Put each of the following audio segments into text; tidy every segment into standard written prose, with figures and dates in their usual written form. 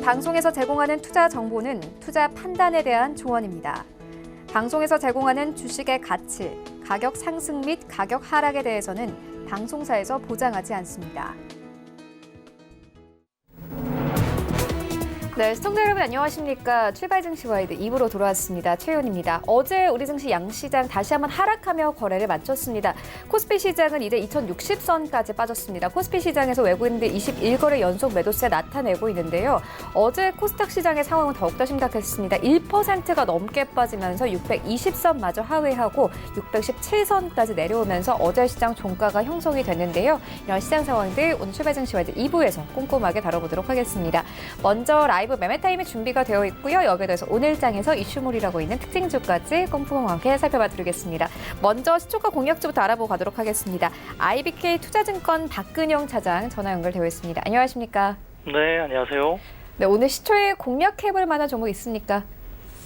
방송에서 제공하는 투자 정보는 투자 판단에 대한 조언입니다. 방송에서 제공하는 주식의 가치, 가격 상승 및 가격 하락에 대해서는 방송사에서 보장하지 않습니다. 네, 시청자 여러분 안녕하십니까. 출발 증시 와이드 2부로 돌아왔습니다. 최윤입니다. 어제 우리 증시 양시장 다시 한번 하락하며 거래를 마쳤습니다. 코스피 시장은 이제 2060선까지 빠졌습니다. 코스피 시장에서 외국인들 21거래 연속 매도세 나타내고 있는데요. 어제 코스닥 시장의 상황은 더욱더 심각했습니다. 1%가 넘게 빠지면서 620선마저 하회하고 617선까지 내려오면서 어제 시장 종가가 형성이 됐는데요. 이런 시장 상황들 오늘 출발 증시 와이드 2부에서 꼼꼼하게 다뤄보도록 하겠습니다. 먼저 라이브 매매 타임이 준비가 되어 있고요. 여기에 대해서 오늘 장에서 이슈몰이라고 있는 특징주까지 꼼꼼하게 함께 살펴봐 드리겠습니다. 먼저 시초가 공략주부터 알아보고 가도록 하겠습니다. IBK 투자증권 박근영 차장 전화 연결되어 있습니다. 안녕하십니까? 네, 안녕하세요. 네, 오늘 시초에 공략해볼 만한 종목 있습니까?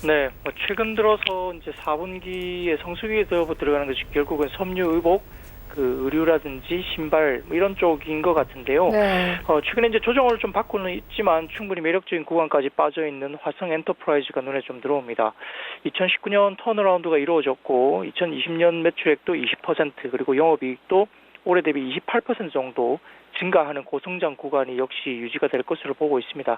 네, 최근 들어서 이제 4분기에 성수기에 들어가는 것이 결국은 섬유, 의복, 의류라든지 신발 이런 쪽인 것 같은데요. 네. 최근에 이제 조정을 좀 받고는 있지만 충분히 매력적인 구간까지 빠져 있는 화성 엔터프라이즈가 눈에 좀 들어옵니다. 2019년 턴어라운드가 이루어졌고 2020년 매출액도 20% 그리고 영업이익도 올해 대비 28% 정도 증가하는 고성장 구간이 역시 유지가 될 것으로 보고 있습니다.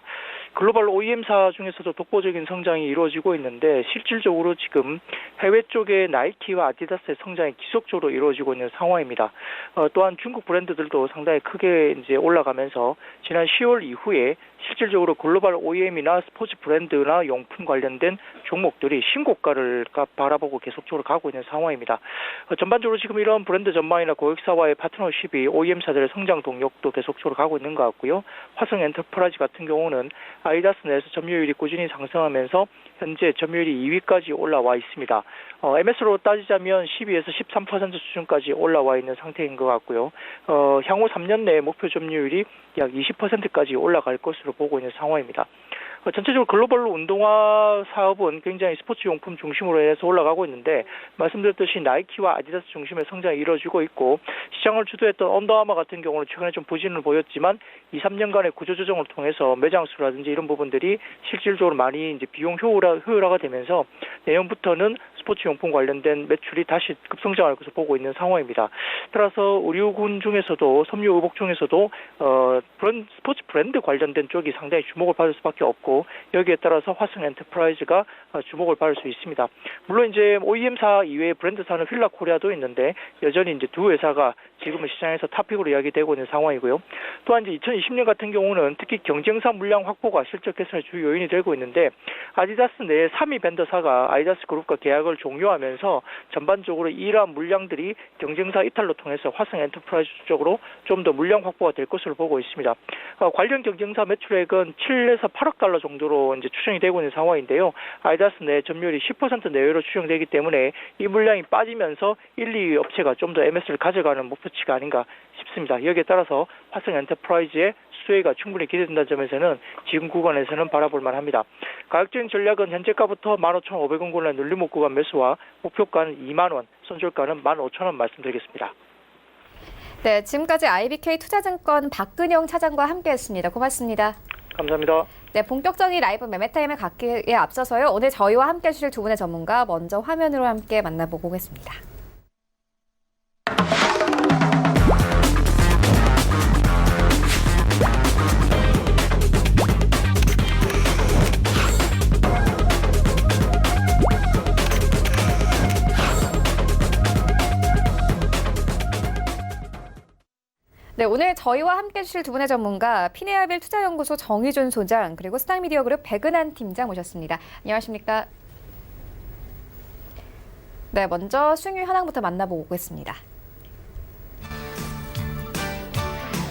글로벌 OEM사 중에서도 독보적인 성장이 이루어지고 있는데 실질적으로 지금 해외 쪽에 나이키와 아디다스의 성장이 지속적으로 이루어지고 있는 상황입니다. 또한 중국 브랜드들도 상당히 크게 이제 올라가면서 지난 10월 이후에 실질적으로 글로벌 OEM이나 스포츠 브랜드나 용품 관련된 종목들이 신고가를 바라보고 계속적으로 가고 있는 상황입니다. 전반적으로 지금 이런 브랜드 전망이나 고객사와의 파트너십이 OEM사들의 성장 동력도 계속적으로 가고 있는 것 같고요. 화성 엔터프라이즈 같은 경우는 아디다스 내에서 점유율이 꾸준히 상승하면서 현재 점유율이 2위까지 올라와 있습니다. MS로 따지자면 12에서 13% 수준까지 올라와 있는 상태인 것 같고요. 향후 3년 내에 목표 점유율이 약 20%까지 올라갈 것으로 보고 있는 상황입니다. 전체적으로 글로벌 운동화 사업은 굉장히 스포츠 용품 중심으로 해서 올라가고 있는데 말씀드렸듯이 나이키와 아디다스 중심의 성장이 이루어지고 있고 시장을 주도했던 언더아머 같은 경우는 최근에 좀 부진을 보였지만 2, 3년간의 구조조정을 통해서 매장 수라든지 이런 부분들이 실질적으로 많이 이제 비용 효율화가 되면서 내년부터는 스포츠 용품 관련된 매출이 다시 급성장할 것으로 보고 있는 상황입니다. 따라서 의류군 중에서도 섬유 의복 중에서도 스포츠 브랜드 관련된 쪽이 상당히 주목을 받을 수밖에 없고 여기에 따라서 화성 엔터프라이즈가 주목을 받을 수 있습니다. 물론 이제 OEM사 이외의 브랜드사는 휠라코리아도 있는데 여전히 이제 두 회사가 지금은 시장에서 탑픽으로 이야기되고 있는 상황이고요. 또한 이제 2020년 같은 경우는 특히 경쟁사 물량 확보가 실적 개선의 주요 요인이 되고 있는데 아디다스 내 3위 벤더사가 아디다스 그룹과 계약을 종료하면서 전반적으로 이러한 물량들이 경쟁사 이탈로 통해서 화성 엔터프라이즈 쪽으로 좀 더 물량 확보가 될 것으로 보고 있습니다. 관련 경쟁사 매출액은 7에서 8억 달러 정도로 이제 추정이 되고 있는 상황인데요. 아디다스 내 점유율이 10% 내외로 추정되기 때문에 이 물량이 빠지면서 1, 2위 업체가 좀 더 MS를 가져가는 목표치가 아닌가 싶습니다. 여기에 따라서 화성 엔터프라이즈의 수혜가 충분히 기대된다는 점에서는 지금 구간에서는 바라볼 만합니다. 가격적인 전략은 현재가부터 15,500원 구간의 눌림목 구간 매수와 목표가는 2만 원, 손절가는 15,000원 말씀드리겠습니다. 네, 지금까지 IBK 투자증권 박근영 차장과 함께했습니다. 고맙습니다. 감사합니다. 네, 본격적인 라이브 매매 타임을 갖기에 앞서서요. 오늘 저희와 함께 해주실 두 분의 전문가 먼저 화면으로 함께 만나보고 오겠습니다. 네, 오늘 저희와 함께 해주실 두 분의 전문가 피네아빌 투자연구소 정희준 소장 그리고 스타미디어 그룹 백은한 팀장 모셨습니다. 안녕하십니까? 네, 먼저 수익률 현황부터 만나보고 오겠습니다.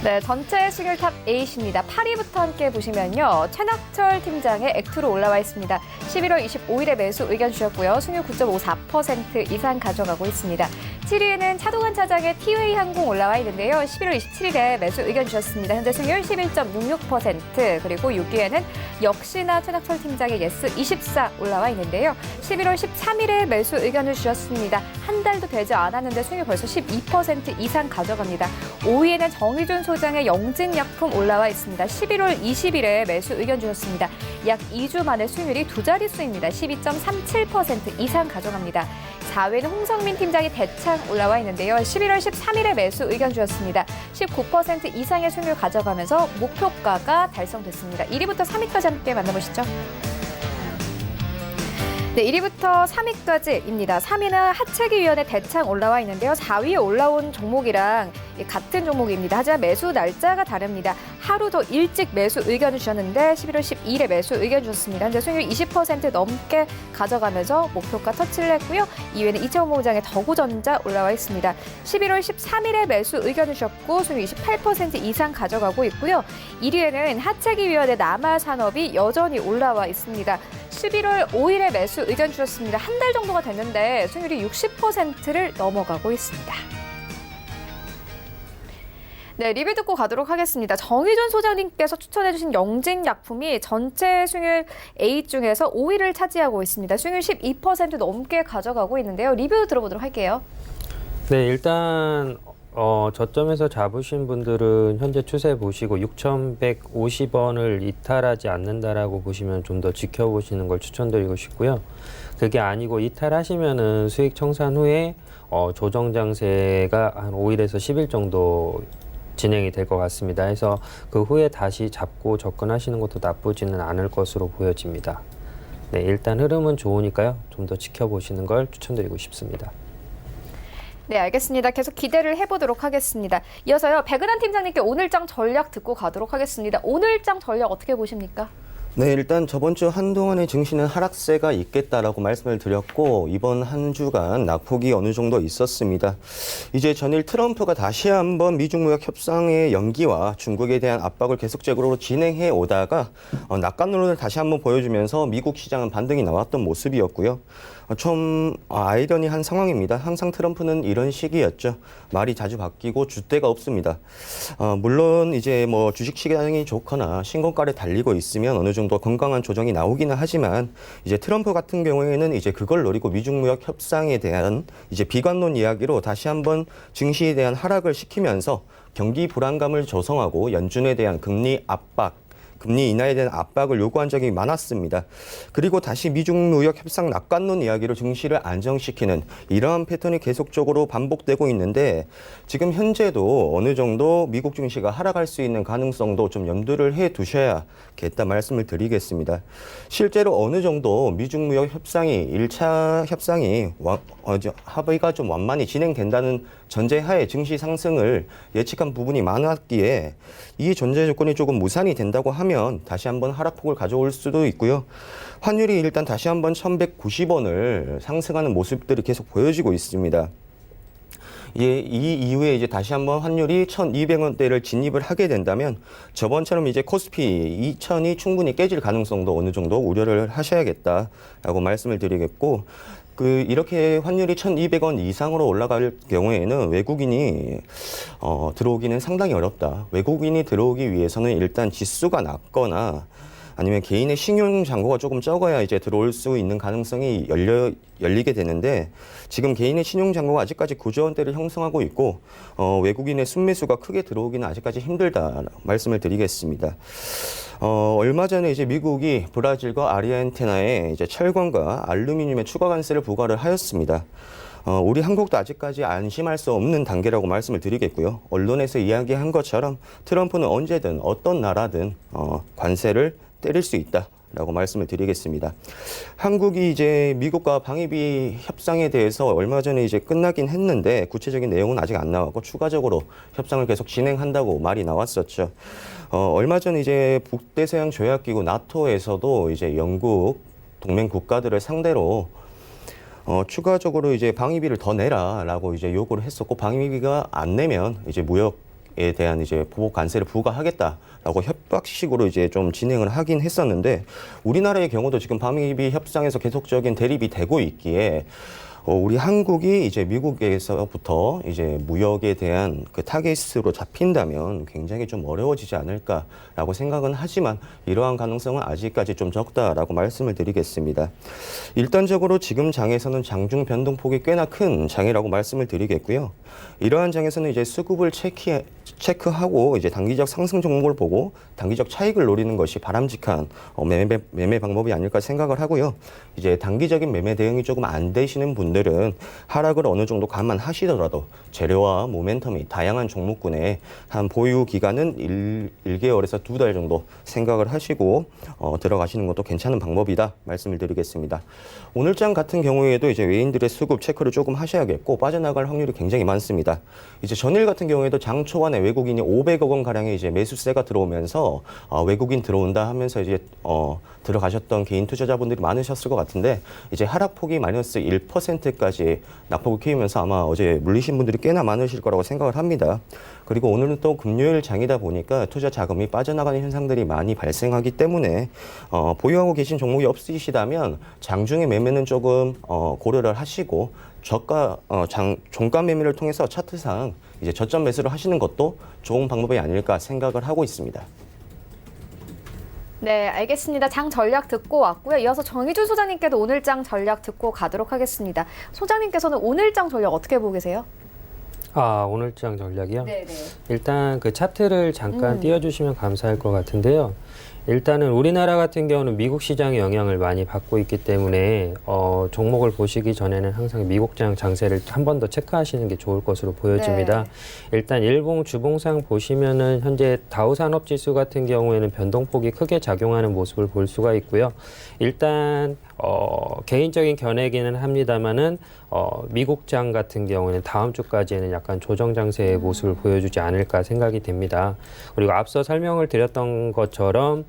네, 전체 수익률 탑 8입니다. 8위부터 함께 보시면요. 최낙철 팀장의 액투로 올라와 있습니다. 11월 25일에 매수 의견 주셨고요. 수익률 9.54% 이상 가져가고 있습니다. 7위에는 차동환 차장의 티웨이 항공 올라와 있는데요. 11월 27일에 매수 의견 주셨습니다. 현재 승률 11.66%. 그리고 6위에는 역시나 최낙철 팀장의 예스24 올라와 있는데요. 11월 13일에 매수 의견을 주셨습니다. 한 달도 되지 않았는데 승률 벌써 12% 이상 가져갑니다. 5위에는 정의준 소장의 영진약품 올라와 있습니다. 11월 20일에 매수 의견 주셨습니다. 약 2주 만에 수익률이 두 자릿수입니다. 12.37% 이상 가져갑니다. 4위는 홍성민 팀장이 대창 올라와 있는데요. 11월 13일에 매수 의견 주셨습니다. 19% 이상의 수익률 가져가면서 목표가가 달성됐습니다. 1위부터 3위까지 함께 만나보시죠. 네, 1위부터 3위까지입니다. 3위는 하체기위원회 대창 올라와 있는데요. 4위에 올라온 종목이랑 같은 종목입니다. 하지만 매수 날짜가 다릅니다. 하루 더 일찍 매수 의견을 주셨는데 11월 12일에 매수 의견 주셨습니다. 현재 수익률 20% 넘게 가져가면서 목표가 터치를 했고요. 2위에는 이채원 본부장의 더구전자 올라와 있습니다. 11월 13일에 매수 의견을 주셨고 수익률 28% 이상 가져가고 있고요. 1위에는 하체기위원회 남아산업이 여전히 올라와 있습니다. 11월 5일에 매수 의견 주셨습니다. 한 달 정도가 됐는데 수익률이 60%를 넘어가고 있습니다. 네, 리뷰 듣고 가도록 하겠습니다. 정의준 소장님께서 추천해주신 영진약품이 전체 수익률 A 중에서 5위를 차지하고 있습니다. 수익률 12% 넘게 가져가고 있는데요. 리뷰 들어보도록 할게요. 네, 일단 저점에서 잡으신 분들은 현재 추세 보시고 6,150원을 이탈하지 않는다라고 보시면 좀 더 지켜보시는 걸 추천드리고 싶고요. 그게 아니고 이탈하시면은 수익 청산 후에 조정 장세가 한 5일에서 10일 정도 진행이 될 것 같습니다. 그래서 그 후에 다시 잡고 접근하시는 것도 나쁘지는 않을 것으로 보여집니다. 네, 일단 흐름은 좋으니까요. 좀 더 지켜보시는 걸 추천드리고 싶습니다. 네, 알겠습니다. 계속 기대를 해보도록 하겠습니다. 이어서요, 백은한 팀장님께 오늘장 전략 듣고 가도록 하겠습니다. 오늘장 전략 어떻게 보십니까? 네, 일단 저번 주 한동안의 증시는 하락세가 있겠다라고 말씀을 드렸고 이번 한 주간 낙폭이 어느 정도 있었습니다. 이제 전일 트럼프가 다시 한번 미중 무역 협상의 연기와 중국에 대한 압박을 계속적으로 진행해 오다가 낙관론을 다시 한번 보여주면서 미국 시장은 반등이 나왔던 모습이었고요. 좀 아이러니한 상황입니다. 항상 트럼프는 이런 식이었죠. 말이 자주 바뀌고 줏대가 없습니다. 물론 이제 뭐 주식 시장이 좋거나 신고가를 달리고 있으면 어느 정도 건강한 조정이 나오기는 하지만 이제 트럼프 같은 경우에는 이제 그걸 노리고 미중 무역 협상에 대한 이제 비관론 이야기로 다시 한번 증시에 대한 하락을 시키면서 경기 불안감을 조성하고 연준에 대한 금리 압박, 금리 인하에 대한 압박을 요구한 적이 많았습니다. 그리고 다시 미중 무역 협상 낙관론 이야기로 증시를 안정시키는 이러한 패턴이 계속적으로 반복되고 있는데 지금 현재도 어느 정도 미국 증시가 하락할 수 있는 가능성도 좀 염두를 해 두셔야겠다 말씀을 드리겠습니다. 실제로 어느 정도 미중 무역 협상이 1차 협상이 합의가 좀 완만히 진행된다는 전제하에 증시 상승을 예측한 부분이 많았기에 이 전제 조건이 조금 무산이 된다고 하면 다시 한번 하락폭을 가져올 수도 있고요. 환율이 일단 다시 한번 1,190원을 상승하는 모습들이 계속 보여지고 있습니다. 이 이후에 이제 다시 한번 환율이 1,200원대를 진입을 하게 된다면 저번처럼 이제 코스피 2,000이 충분히 깨질 가능성도 어느 정도 우려를 하셔야겠다라고 말씀을 드리겠고 이렇게 환율이 1,200원 이상으로 올라갈 경우에는 외국인이 들어오기는 상당히 어렵다. 외국인이 들어오기 위해서는 일단 지수가 낮거나 아니면 개인의 신용 잔고가 조금 적어야 이제 들어올 수 있는 가능성이 열리게 되는데 지금 개인의 신용 잔고가 아직까지 9조 원대를 형성하고 있고 외국인의 순매수가 크게 들어오기는 아직까지 힘들다 말씀을 드리겠습니다. 얼마 전에 이제 미국이 브라질과 아르헨티나에 이제 철광과 알루미늄의 추가 관세를 부과를 하였습니다. 우리 한국도 아직까지 안심할 수 없는 단계라고 말씀을 드리겠고요. 언론에서 이야기한 것처럼 트럼프는 언제든 어떤 나라든 관세를 때릴 수 있다라고 말씀을 드리겠습니다. 한국이 이제 미국과 방위비 협상에 대해서 얼마 전에 이제 끝나긴 했는데 구체적인 내용은 아직 안 나왔고 추가적으로 협상을 계속 진행한다고 말이 나왔었죠. 얼마 전 이제 북대서양 조약기구 나토에서도 이제 영국 동맹 국가들을 상대로 추가적으로 이제 방위비를 더 내라라고 이제 요구를 했었고 방위비가 안 내면 이제 무역에 대한 이제 보복 관세를 부과하겠다라고 협박식으로 이제 좀 진행을 하긴 했었는데 우리나라의 경우도 지금 방위비 협상에서 계속적인 대립이 되고 있기에 우리 한국이 이제 미국에서부터 이제 무역에 대한 그 타겟으로 잡힌다면 굉장히 좀 어려워지지 않을까라고 생각은 하지만 이러한 가능성은 아직까지 좀 적다라고 말씀을 드리겠습니다. 일단적으로 지금 장에서는 장중 변동폭이 꽤나 큰 장이라고 말씀을 드리겠고요. 이러한 장에서는 이제 수급을 체크하고 이제 단기적 상승 종목을 보고 단기적 차익을 노리는 것이 바람직한 매매 방법이 아닐까 생각을 하고요. 이제 단기적인 매매 대응이 조금 안 되시는 분들은 하락을 어느 정도 감안하시더라도 재료와 모멘텀이 다양한 종목군에 한 보유 기간은 1개월에서 2달 정도 생각을 하시고 들어가시는 것도 괜찮은 방법이다 말씀을 드리겠습니다. 오늘 장 같은 경우에도 이제 외인들의 수급 체크를 조금 하셔야겠고 빠져나갈 확률이 굉장히 많습니다. 이제 전일 같은 경우에도 장 초반에 외국인이 500억 원 가량의 이제 매수세가 들어오면서 외국인 들어온다 하면서 이제 들어가셨던 개인 투자자분들이 많으셨을 것 같은데 이제 하락폭이 마이너스 1%까지 낙폭을 키우면서 아마 어제 물리신 분들이 꽤나 많으실 거라고 생각을 합니다. 그리고 오늘은 또 금요일 장이다 보니까 투자 자금이 빠져나가는 현상들이 많이 발생하기 때문에 보유하고 계신 종목이 없으시다면 장중에 매매는 조금 고려를 하시고 종가 매매를 통해서 차트상 이제 저점 매수를 하시는 것도 좋은 방법이 아닐까 생각을 하고 있습니다. 네, 알겠습니다. 장 전략 듣고 왔고요. 이어서 정의준 소장님께도 오늘 장 전략 듣고 가도록 하겠습니다. 소장님께서는 오늘 장 전략 어떻게 보고 계세요? 오늘 장 전략이요? 네. 일단 그 차트를 잠깐 띄워주시면 감사할 것 같은데요. 일단은 우리나라 같은 경우는 미국 시장의 영향을 많이 받고 있기 때문에 종목을 보시기 전에는 항상 미국장 장세를 한 번 더 체크하시는 게 좋을 것으로 보여집니다. 네. 일단 일봉 주봉상 보시면은 현재 다우산업지수 같은 경우에는 변동폭이 크게 작용하는 모습을 볼 수가 있고요. 일단 개인적인 견해기는 합니다만은 미국장 같은 경우는 다음 주까지는 약간 조정 장세의 모습을 보여주지 않을까 생각이 됩니다. 그리고 앞서 설명을 드렸던 것처럼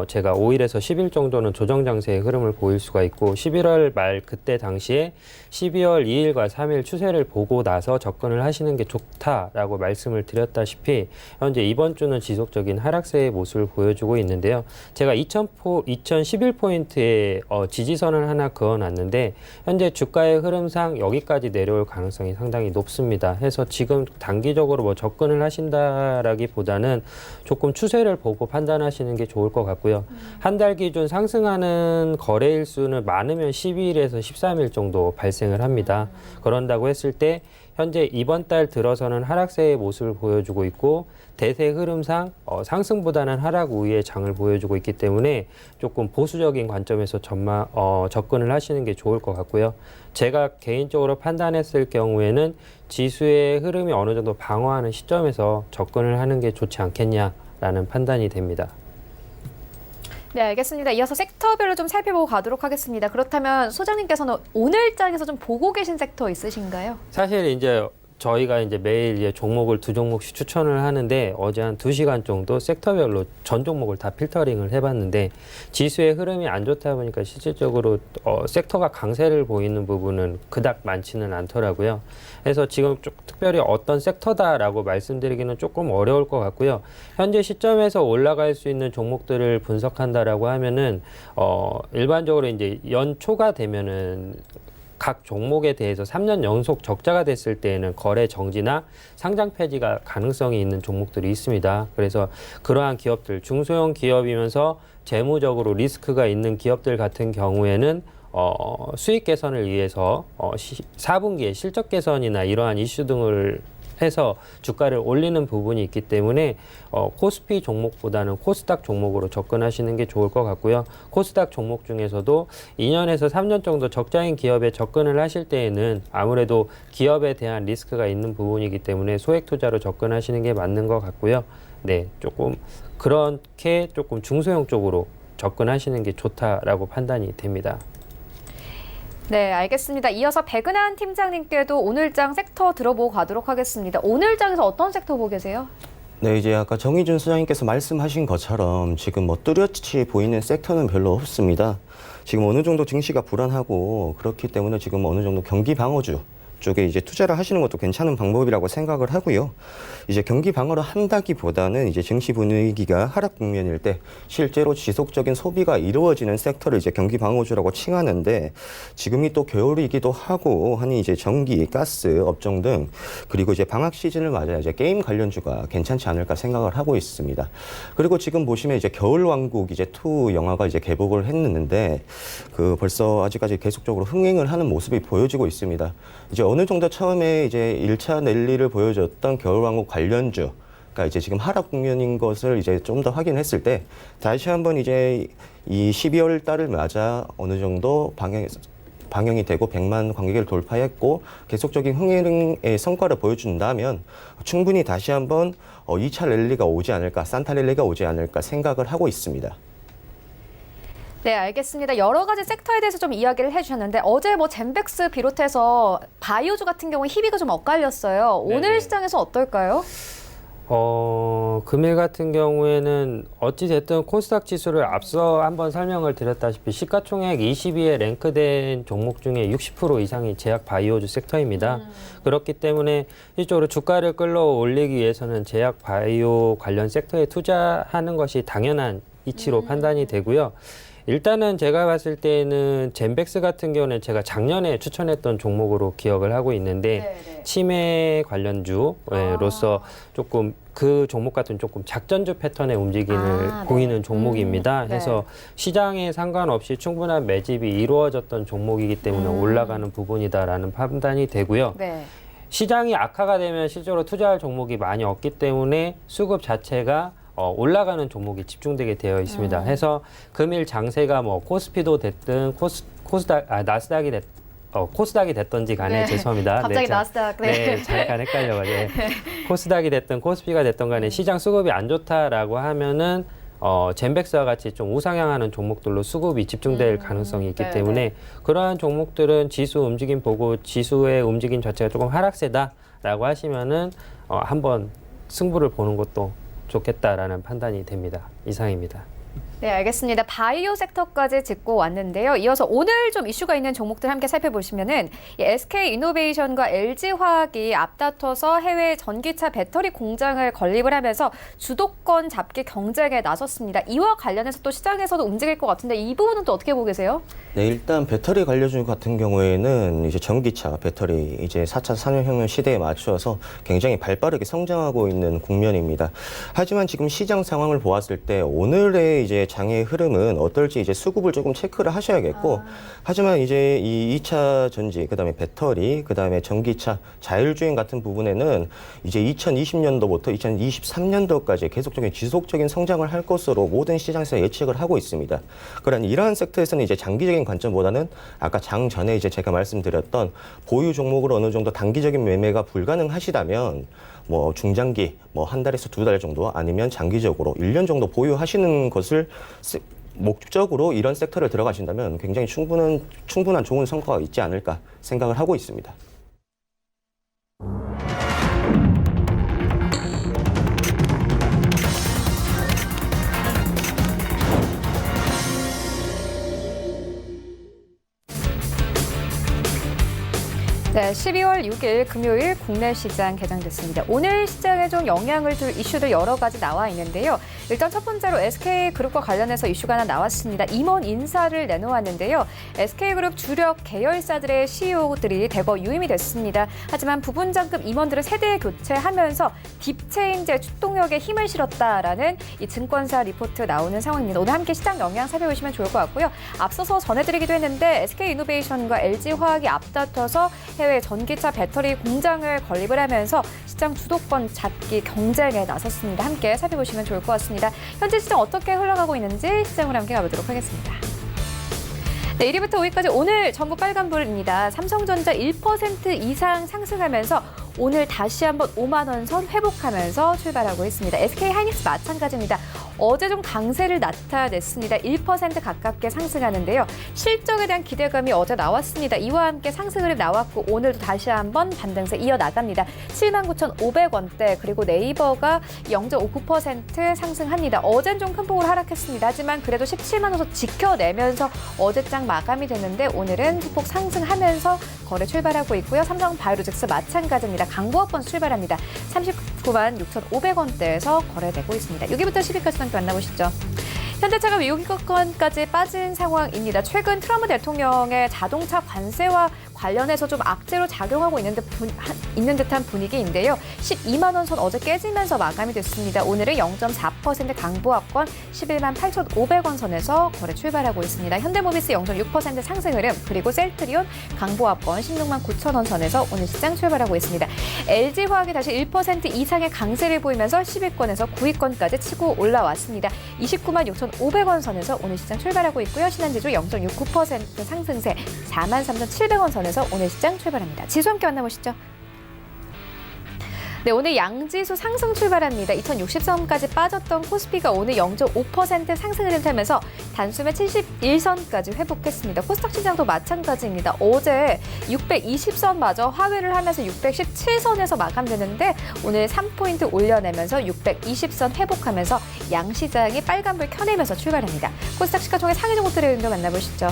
제가 5일에서 10일 정도는 조정 장세의 흐름을 보일 수가 있고 11월 말 그때 당시에 12월 2일과 3일 추세를 보고 나서 접근을 하시는 게 좋다라고 말씀을 드렸다시피 현재 이번 주는 지속적인 하락세의 모습을 보여주고 있는데요. 제가 2011포인트에 지지선을 하나 그어놨는데 현재 주가의 흐름상 여기까지 내려올 가능성이 상당히 높습니다. 해서 지금 단기적으로 뭐 접근을 하신다라기보다는 조금 추세를 보고 판단하시는 게 좋을 것 같고요. 한 달 기준 상승하는 거래일 수는 많으면 12일에서 13일 정도 발생을 합니다. 그런다고 했을 때 현재 이번 달 들어서는 하락세의 모습을 보여주고 있고 대세 흐름상 상승보다는 하락 우위의 장을 보여주고 있기 때문에 조금 보수적인 관점에서 접근을 하시는 게 좋을 것 같고요. 제가 개인적으로 판단했을 경우에는 지수의 흐름이 어느 정도 방어하는 시점에서 접근을 하는 게 좋지 않겠냐라는 판단이 됩니다. 네, 알겠습니다. 이어서 섹터별로 좀 살펴보고 가도록 하겠습니다. 그렇다면 소장님께서는 오늘 장에서 좀 보고 계신 섹터 있으신가요? 사실 이제 저희가 이제 매일 이제 종목을 2종목씩 추천을 하는데 어제 한 2시간 정도 섹터별로 전 종목을 다 필터링을 해봤는데 지수의 흐름이 안 좋다 보니까 실질적으로 섹터가 강세를 보이는 부분은 그닥 많지는 않더라고요. 그래서 지금 특별히 어떤 sek터다라고 말씀드리기는 조금 어려울 것 같고요. 현재 시점에서 올라갈 수 있는 종목들을 분석한다라고 하면은 일반적으로 이제 연초가 되면은 각 종목에 대해서 3년 연속 적자가 됐을 때에는 거래 정지나 상장 폐지가 가능성이 있는 종목들이 있습니다. 그래서 그러한 기업들, 중소형 기업이면서 재무적으로 리스크가 있는 기업들 같은 경우에는 수익 개선을 위해서 4분기에 실적 개선이나 이러한 이슈 등을 해서 주가를 올리는 부분이 있기 때문에 코스피 종목보다는 코스닥 종목으로 접근하시는 게 좋을 것 같고요. 코스닥 종목 중에서도 2년에서 3년 정도 적자인 기업에 접근을 하실 때에는 아무래도 기업에 대한 리스크가 있는 부분이기 때문에 소액 투자로 접근하시는 게 맞는 것 같고요. 네, 조금 그렇게 조금 중소형 쪽으로 접근하시는 게 좋다라고 판단이 됩니다. 네, 알겠습니다. 이어서 백은한 팀장님께도 오늘장 섹터 들어보고 가도록 하겠습니다. 오늘장에서 어떤 섹터 보고 계세요? 네, 이제 아까 정의준 소장님께서 말씀하신 것처럼 지금 뭐 뚜렷이 보이는 섹터는 별로 없습니다. 지금 어느 정도 증시가 불안하고 그렇기 때문에 지금 어느 정도 경기 방어주 쪽에 이제 투자를 하시는 것도 괜찮은 방법이라고 생각을 하고요. 이제 경기 방어를 한다기보다는 이제 증시 분위기가 하락 국면일 때 실제로 지속적인 소비가 이루어지는 섹터를 이제 경기 방어주라고 칭하는데, 지금이 또 겨울이기도 하고 하니 이제 전기, 가스 업종 등, 그리고 이제 방학 시즌을 맞아 이제 게임 관련주가 괜찮지 않을까 생각을 하고 있습니다. 그리고 지금 보시면 이제 겨울왕국 이제 2 영화가 이제 개봉을 했는데, 벌써 아직까지 계속적으로 흥행을 하는 모습이 보여지고 있습니다. 이제 어느 정도 처음에 이제 1차 랠리를 보여줬던 겨울왕국 관련주, 그러니까 이제 지금 하락 국면인 것을 이제 좀 더 확인했을 때, 다시 한번 이제 이 12월 달을 맞아 어느 정도 방영이 되고 100만 관객을 돌파했고 계속적인 흥행의 성과를 보여준다면 충분히 다시 한번 2차 랠리가 오지 않을까, 산타 랠리가 오지 않을까 생각을 하고 있습니다. 네, 알겠습니다. 여러 가지 섹터에 대해서 좀 이야기를 해주셨는데 어제 뭐 젠백스 비롯해서 바이오주 같은 경우에 희비가 좀 엇갈렸어요. 오늘 네네. 시장에서 어떨까요? 금일 같은 경우에는 어찌됐든 코스닥 지수를 앞서 한번 설명을 드렸다시피 시가총액 20위에 랭크된 종목 중에 60% 이상이 제약 바이오주 섹터입니다. 그렇기 때문에 실질적으로 주가를 끌어올리기 위해서는 제약 바이오 관련 섹터에 투자하는 것이 당연한 이치로 판단이 되고요. 일단은 제가 봤을 때는 젠백스 같은 경우는 제가 작년에 추천했던 종목으로 기억을 하고 있는데 네네. 치매 관련주로서 조금 그 종목 같은 조금 작전주 패턴의 움직임을 네. 보이는 종목입니다. 네. 해서 시장에 상관없이 충분한 매집이 이루어졌던 종목이기 때문에 올라가는 부분이다라는 판단이 되고요. 네. 시장이 악화가 되면 실제로 투자할 종목이 많이 없기 때문에 수급 자체가 올라가는 종목이 집중되게 되어 있습니다. 해서 금일 장세가 뭐 코스피도 됐든 나스닥이 코스닥이 됐던지 간에 네. 죄송합니다. 갑자기 나스닥. 네. 네, 잠깐 헷갈려가지고 코스닥이 됐든 코스피가 됐던 간에 시장 수급이 안 좋다라고 하면은 젠백스와 같이 좀 우상향하는 종목들로 수급이 집중될 가능성이 있기 네, 때문에 그러한 종목들은 지수 움직임 보고 지수의 움직임 자체가 조금 하락세다라고 하시면은 한번 승부를 보는 것도 좋겠다라는 판단이 됩니다. 이상입니다. 네, 알겠습니다. 바이오 섹터까지 짚고 왔는데요. 이어서 오늘 좀 이슈가 있는 종목들 함께 살펴보시면은 이 SK이노베이션과 LG화학이 앞다퉈서 해외 전기차 배터리 공장을 건립을 하면서 주도권 잡기 경쟁에 나섰습니다. 이와 관련해서 또 시장에서도 움직일 것 같은데 이 부분은 또 어떻게 보고 계세요? 네, 일단 배터리 관련주 같은 경우에는 이제 전기차 배터리 이제 4차 산업혁명 시대에 맞춰서 굉장히 발빠르게 성장하고 있는 국면입니다. 하지만 지금 시장 상황을 보았을 때 오늘의 이제 장의 흐름은 어떨지 이제 수급을 조금 체크를 하셔야겠고, 하지만 이제 이 2차 전지, 그다음에 배터리, 그다음에 전기차, 자율주행 같은 부분에는 이제 2020년도부터 2023년도까지 계속적인 지속적인 성장을 할 것으로 모든 시장에서 예측을 하고 있습니다. 그러나 이러한 섹터에서는 이제 장기적인 관점보다는 아까 장 전에 이제 제가 말씀드렸던 보유 종목으로 어느 정도 단기적인 매매가 불가능하시다면 뭐 중장기 뭐 한 달에서 2달 정도 아니면 장기적으로 1년 정도 보유하시는 것을 목적으로 이런 섹터를 들어가신다면 굉장히 충분한 좋은 성과가 있지 않을까 생각을 하고 있습니다. 네, 12월 6일 금요일 국내 시장 개장됐습니다. 오늘 시장에 좀 영향을 줄 이슈들 여러 가지 나와 있는데요. 일단 첫 번째로 SK그룹과 관련해서 이슈가 하나 나왔습니다. 임원 인사를 내놓았는데요. SK그룹 주력 계열사들의 CEO들이 대거 유임이 됐습니다. 하지만 부분장급 임원들을 세대 교체하면서 딥체인지의 출동력에 힘을 실었다라는 이 증권사 리포트 나오는 상황입니다. 오늘 함께 시장 영향 살펴보시면 좋을 것 같고요. 앞서서 전해드리기도 했는데 SK이노베이션과 LG화학이 앞다퉈서 해외 전기차 배터리 공장을 건립을 하면서 시장 주도권 잡기 경쟁에 나섰습니다. 함께 살펴보시면 좋을 것 같습니다. 현재 시장 어떻게 흘러가고 있는지 시장으로 함께 가보도록 하겠습니다. 네, 1위부터 5위까지 오늘 전부 빨간불입니다. 삼성전자 1% 이상 상승하면서 오늘 다시 한번 5만 원 선 회복하면서 출발하고 있습니다. SK하이닉스 마찬가지입니다. 어제 좀 강세를 나타냈습니다. 1% 가깝게 상승하는데요. 실적에 대한 기대감이 어제 나왔습니다. 이와 함께 상승 흐름 나왔고 오늘도 다시 한번 반등세 이어나갑니다. 79,500원대 그리고 네이버가 0.59% 상승합니다. 어젠 좀 큰 폭으로 하락했습니다. 하지만 그래도 17만 원 선 지켜내면서 어제장 마감이 됐는데 오늘은 소폭 상승하면서 거래 출발하고 있고요. 삼성바이오로직스 마찬가지입니다. 강보합권 출발합니다. 39만 6,500원대에서 거래되고 있습니다. 여기부터 10위까지 함께 만나보시죠. 현대차가 외국인권까지 빠진 상황입니다. 최근 트럼프 대통령의 자동차 관세와 관련해서 좀 악재로 작용하고 있는 듯한 분위기인데요. 12만 원 선 어제 깨지면서 마감이 됐습니다. 오늘은 0.4% 강보합권 11만 8,500원 선에서 거래 출발하고 있습니다. 현대모비스 0.6% 상승 흐름 그리고 셀트리온 강보합권 16만 9천 원 선에서 오늘 시장 출발하고 있습니다. LG화학이 다시 1% 이상의 강세를 보이면서 10위권에서 9위권까지 치고 올라왔습니다. 29만 6,500원 선에서 오늘 시장 출발하고 있고요. 신한지주 0.69% 상승세 4만 3,700원 선에서 오늘 시장 출발합니다. 지수 함께 만나보시죠. 네, 오늘 양지수 상승 출발합니다. 2060선까지 빠졌던 코스피가 오늘 0.5% 상승 흐름 타면서 단숨에 71선까지 회복했습니다. 코스닥 시장도 마찬가지입니다. 어제 620선마저 하회를 하면서 617선에서 마감되는데 오늘 3포인트 올려내면서 620선 회복하면서 양시장이 빨간불 켜내면서 출발합니다. 코스닥 시가총액 상위 종목들의 흐름도 만나보시죠.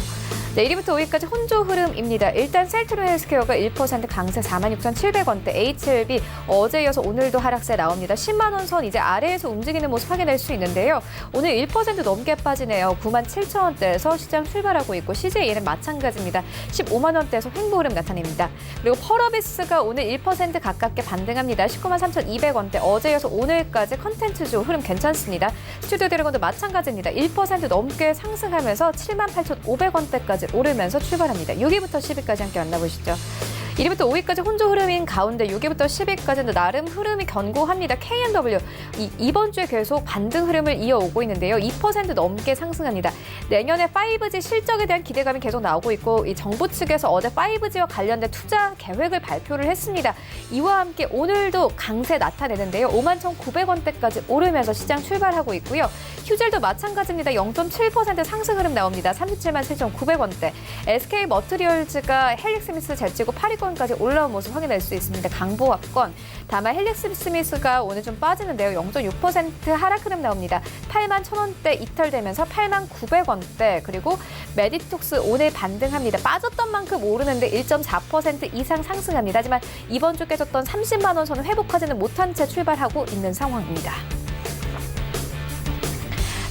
네, 1위부터 5위까지 혼조 흐름입니다. 일단 셀트리온 헬스케어가 1% 강세 46,700원대, HLB 어제 이어서 오늘도 하락세 나옵니다. 10만 원 선 이제 아래에서 움직이는 모습 확인할 수 있는데요. 오늘 1% 넘게 빠지네요. 97,000원대에서 시장 출발하고 있고 CJE는 마찬가지입니다. 15만 원대에서 횡보 흐름 나타냅니다. 그리고 펄어비스가 오늘 1% 가깝게 반등합니다. 19만 3,200원대 어제 이어서 오늘까지 컨텐츠주 흐름 괜찮습니다. 스튜디오 드래곤도 마찬가지입니다. 1% 넘게 상승하면서 7만 8,500원대까지 오르면서 출발합니다. 6위부터 10위까지 함께 만나보시죠. 1위부터 5위까지 혼조 흐름인 가운데 6위부터 10위까지는 나름 흐름이 견고합니다. K&W 이번 주에 계속 반등 흐름을 이어오고 있는데요. 2% 넘게 상승합니다. 내년에 5G 실적에 대한 기대감이 계속 나오고 있고 이 정부 측에서 어제 5G와 관련된 투자 계획을 발표를 했습니다. 이와 함께 오늘도 강세 나타내는데요. 51,900원대까지 오르면서 시장 출발하고 있고요. 휴젤도 마찬가지입니다. 0.7% 상승 흐름 나옵니다. 37만 7,900원대. SK 머트리얼즈가 헬릭스미스 제치고 8위권까지 올라온 모습 확인할 수 있습니다. 강보합권. 다만 헬릭스미스가 오늘 좀 빠지는데요. 0.6% 하락 흐름 나옵니다. 8만 1,000원대 이탈되면서 8만 900원대. 그리고 메디톡스 오늘 반등합니다. 빠졌던 만큼 오르는데 1.4% 이상 상승합니다. 하지만 이번 주 깨졌던 30만 원 선을 회복하지는 못한 채 출발하고 있는 상황입니다.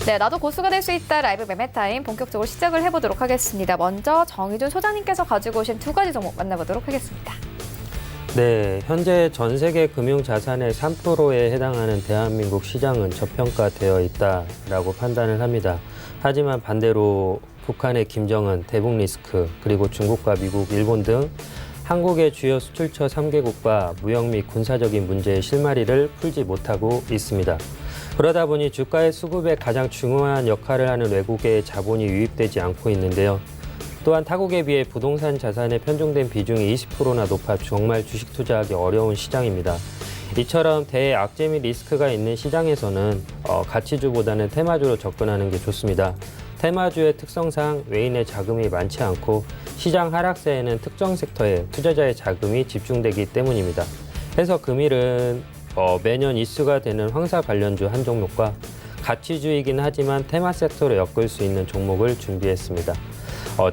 네, 나도 고수가 될 수 있다 라이브 매매타임 본격적으로 시작을 해보도록 하겠습니다. 먼저 정의준 소장님께서 가지고 오신 두 가지 종목 만나보도록 하겠습니다. 네, 현재 전 세계 금융자산의 3%에 해당하는 대한민국 시장은 저평가되어 있다라고 판단을 합니다. 하지만 반대로 북한의 김정은, 대북 리스크, 그리고 중국과 미국, 일본 등 한국의 주요 수출처 3개국과 무역 및 군사적인 문제의 실마리를 풀지 못하고 있습니다. 그러다 보니 주가의 수급에 가장 중요한 역할을 하는 외국의 자본이 유입되지 않고 있는데요. 또한 타국에 비해 부동산 자산에 편중된 비중이 20%나 높아 정말 주식 투자하기 어려운 시장입니다. 이처럼 대악재 및 리스크가 있는 시장에서는 가치주보다는 테마주로 접근하는 게 좋습니다. 테마주의 특성상 외인의 자금이 많지 않고 시장 하락세에는 특정 섹터에 투자자의 자금이 집중되기 때문입니다. 해서 금일은 매년 이슈가 되는 황사 관련주 한 종목과 가치주이긴 하지만 테마 섹터로 엮을 수 있는 종목을 준비했습니다.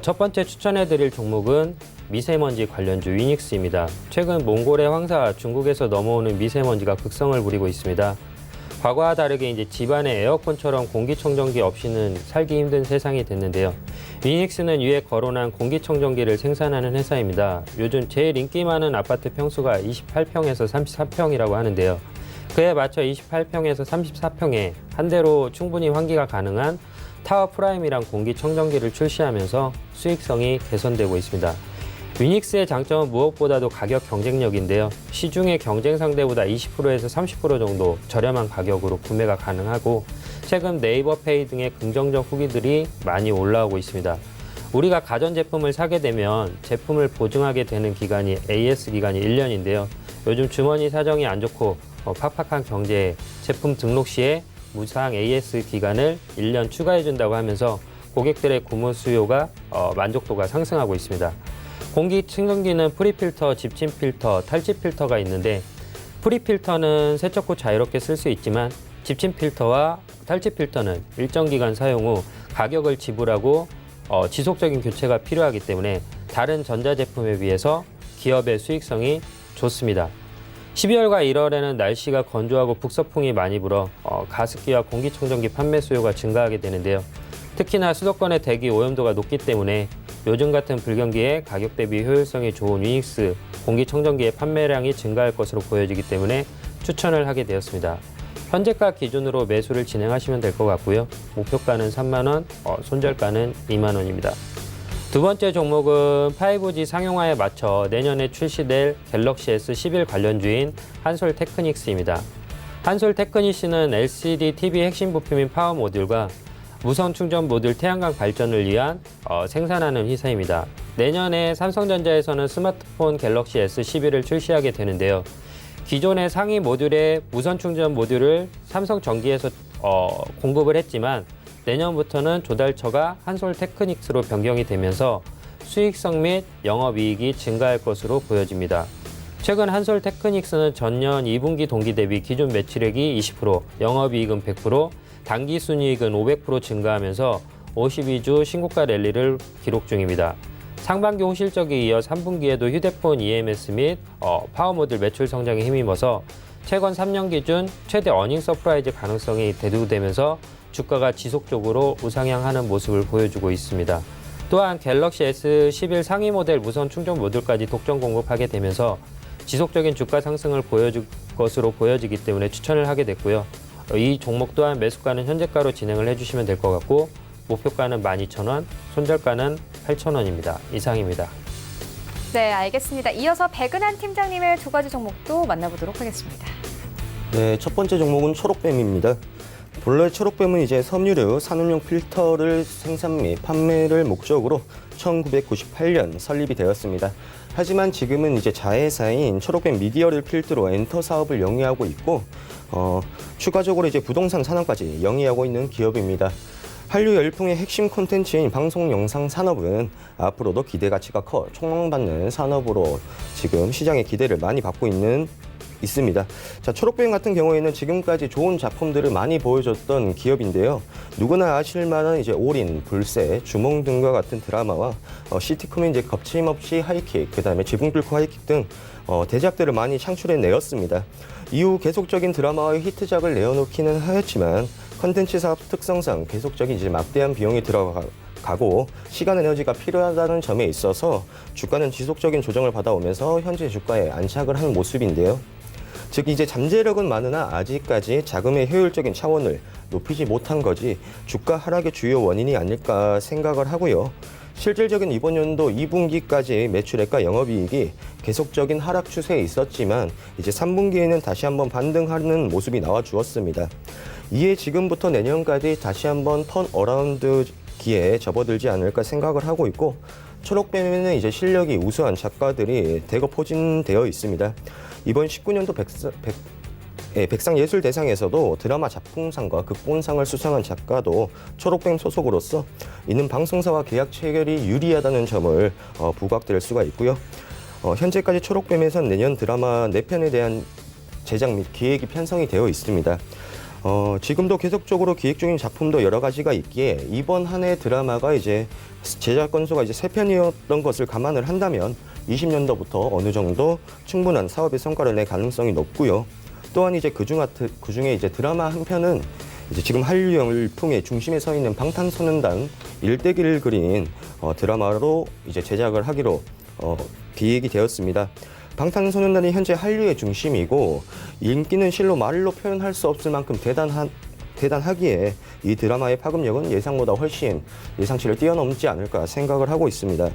첫 번째 추천해드릴 종목은 미세먼지 관련주 위닉스입니다. 최근 몽골의 황사 중국에서 넘어오는 미세먼지가 극성을 부리고 있습니다. 과거와 다르게 이제 집안에 에어컨처럼 공기청정기 없이는 살기 힘든 세상이 됐는데요. 위닉스는 위에 거론한 공기청정기를 생산하는 회사입니다. 요즘 제일 인기 많은 아파트 평수가 28평에서 34평이라고 하는데요. 그에 맞춰 28평에서 34평에 한 대로 충분히 환기가 가능한 타워 프라임이란 공기청정기를 출시하면서 수익성이 개선되고 있습니다. 위닉스의 장점은 무엇보다도 가격 경쟁력인데요. 시중의 경쟁 상대보다 20%에서 30% 정도 저렴한 가격으로 구매가 가능하고 최근 네이버페이 등의 긍정적 후기들이 많이 올라오고 있습니다. 우리가 가전제품을 사게 되면 제품을 보증하게 되는 기간이 AS 기간이 1년인데요. 요즘 주머니 사정이 안 좋고 팍팍한 경제에 제품 등록 시에 무상 AS 기간을 1년 추가해준다고 하면서 고객들의 구매 수요가 만족도가 상승하고 있습니다. 공기청정기는 프리필터, 집침필터, 탈취필터가 있는데 프리필터는 세척 후 자유롭게 쓸 수 있지만 집침필터와 탈취필터는 일정 기간 사용 후 가격을 지불하고 지속적인 교체가 필요하기 때문에 다른 전자제품에 비해서 기업의 수익성이 좋습니다. 12월과 1월에는 날씨가 건조하고 북서풍이 많이 불어 가습기와 공기청정기 판매 수요가 증가하게 되는데요. 특히나 수도권의 대기 오염도가 높기 때문에 요즘 같은 불경기에 가격 대비 효율성이 좋은 위닉스 공기청정기의 판매량이 증가할 것으로 보여지기 때문에 추천을 하게 되었습니다. 현재가 기준으로 매수를 진행하시면 될 것 같고요. 목표가는 3만 원, 손절가는 2만 원입니다. 두 번째 종목은 5G 상용화에 맞춰 내년에 출시될 갤럭시 S11 관련주인 한솔테크닉스입니다. 한솔테크닉스는 LCD TV 핵심 부품인 파워 모듈과 무선 충전 모듈 태양광 발전을 위한 생산하는 회사입니다. 내년에 삼성전자에서는 스마트폰 갤럭시 S11을 출시하게 되는데요. 기존의 상위 모듈의 무선 충전 모듈을 삼성전기에서 공급을 했지만 내년부터는 조달처가 한솔테크닉스로 변경이 되면서 수익성 및 영업이익이 증가할 것으로 보여집니다. 최근 한솔테크닉스는 전년 2분기 동기 대비 기존 매출액이 20%, 영업이익은 100%, 당기순이익은 500% 증가하면서 52주 신고가 랠리를 기록 중입니다. 상반기 호실적에 이어 3분기에도 휴대폰 EMS 및 파워 모듈 매출 성장에 힘입어서 최근 3년 기준 최대 어닝 서프라이즈 가능성이 대두되면서 주가가 지속적으로 우상향하는 모습을 보여주고 있습니다. 또한 갤럭시 S11 상위 모델 무선 충전 모듈까지 독점 공급하게 되면서 지속적인 주가 상승을 보여줄 것으로 보여지기 때문에 추천을 하게 됐고요. 이 종목 또한 매수가는 현재가로 진행을 해주시면 될 것 같고 목표가는 12,000원, 손절가는 8,000원입니다. 이상입니다. 네, 알겠습니다. 이어서 백은한 팀장님의 두 가지 종목도 만나보도록 하겠습니다. 네, 첫 번째 종목은 초록뱀입니다. 본래 초록뱀은 이제 섬유류, 산업용 필터를 생산 및 판매를 목적으로 1998년 설립이 되었습니다. 하지만 지금은 이제 자회사인 초록뱀 미디어를 필두로 엔터 사업을 영위하고 있고, 추가적으로 이제 부동산 산업까지 영위하고 있는 기업입니다. 한류 열풍의 핵심 콘텐츠인 방송 영상 산업은 앞으로도 기대 가치가 커 촉망받는 산업으로 지금 시장의 기대를 많이 받고 있습니다. 자, 초록뱀 같은 경우에는 지금까지 좋은 작품들을 많이 보여줬던 기업인데요. 누구나 아실 만한 이제 올인, 불새, 주몽 등과 같은 드라마와 시트콤의 이제 거침없이 하이킥, 그다음에 지붕 뚫고 하이킥 등 대작들을 많이 창출해내었습니다. 이후 계속적인 드라마의 히트작을 내어놓기는 하였지만 컨텐츠 사업 특성상 계속적인 이제 막대한 비용이 들어가고 시간 에너지가 필요하다는 점에 있어서 주가는 지속적인 조정을 받아오면서 현재 주가에 안착을 하는 모습인데요. 즉 이제 잠재력은 많으나 아직까지 자금의 효율적인 차원을 높이지 못한 것이 주가 하락의 주요 원인이 아닐까 생각을 하고요. 실질적인 이번 연도 2분기까지 매출액과 영업이익이 계속적인 하락 추세에 있었지만 이제 3분기에는 다시 한번 반등하는 모습이 나와 주었습니다. 이에 지금부터 내년까지 다시 한번 턴 어라운드 기에 접어들지 않을까 생각을 하고 있고, 초록뱀에는 이제 실력이 우수한 작가들이 대거 포진되어 있습니다. 이번 19년도 백상예술대상에서도 드라마 작품상과 극본상을 수상한 작가도 초록뱀 소속으로서 이는 방송사와 계약 체결이 유리하다는 점을 부각될 수가 있고요. 현재까지 초록뱀에선 내년 드라마 4편에 대한 제작 및 기획이 편성이 되어 있습니다. 지금도 계속적으로 기획 중인 작품도 여러 가지가 있기에 이번 한 해 드라마가 이제 제작 건수가 이제 3편이었던 것을 감안을 한다면 20년도부터 어느 정도 충분한 사업의 성과를 낼 가능성이 높고요. 또한 이제 그중에 이제 드라마 한 편은 이제 지금 한류 열풍의 중심에 서 있는 방탄소년단 일대기를 그린 드라마로 이제 제작을 하기로 기획이 되었습니다. 방탄소년단이 현재 한류의 중심이고 인기는 실로 말로 표현할 수 없을 만큼 대단하기에 이 드라마의 파급력은 예상보다 훨씬 예상치를 뛰어넘지 않을까 생각을 하고 있습니다.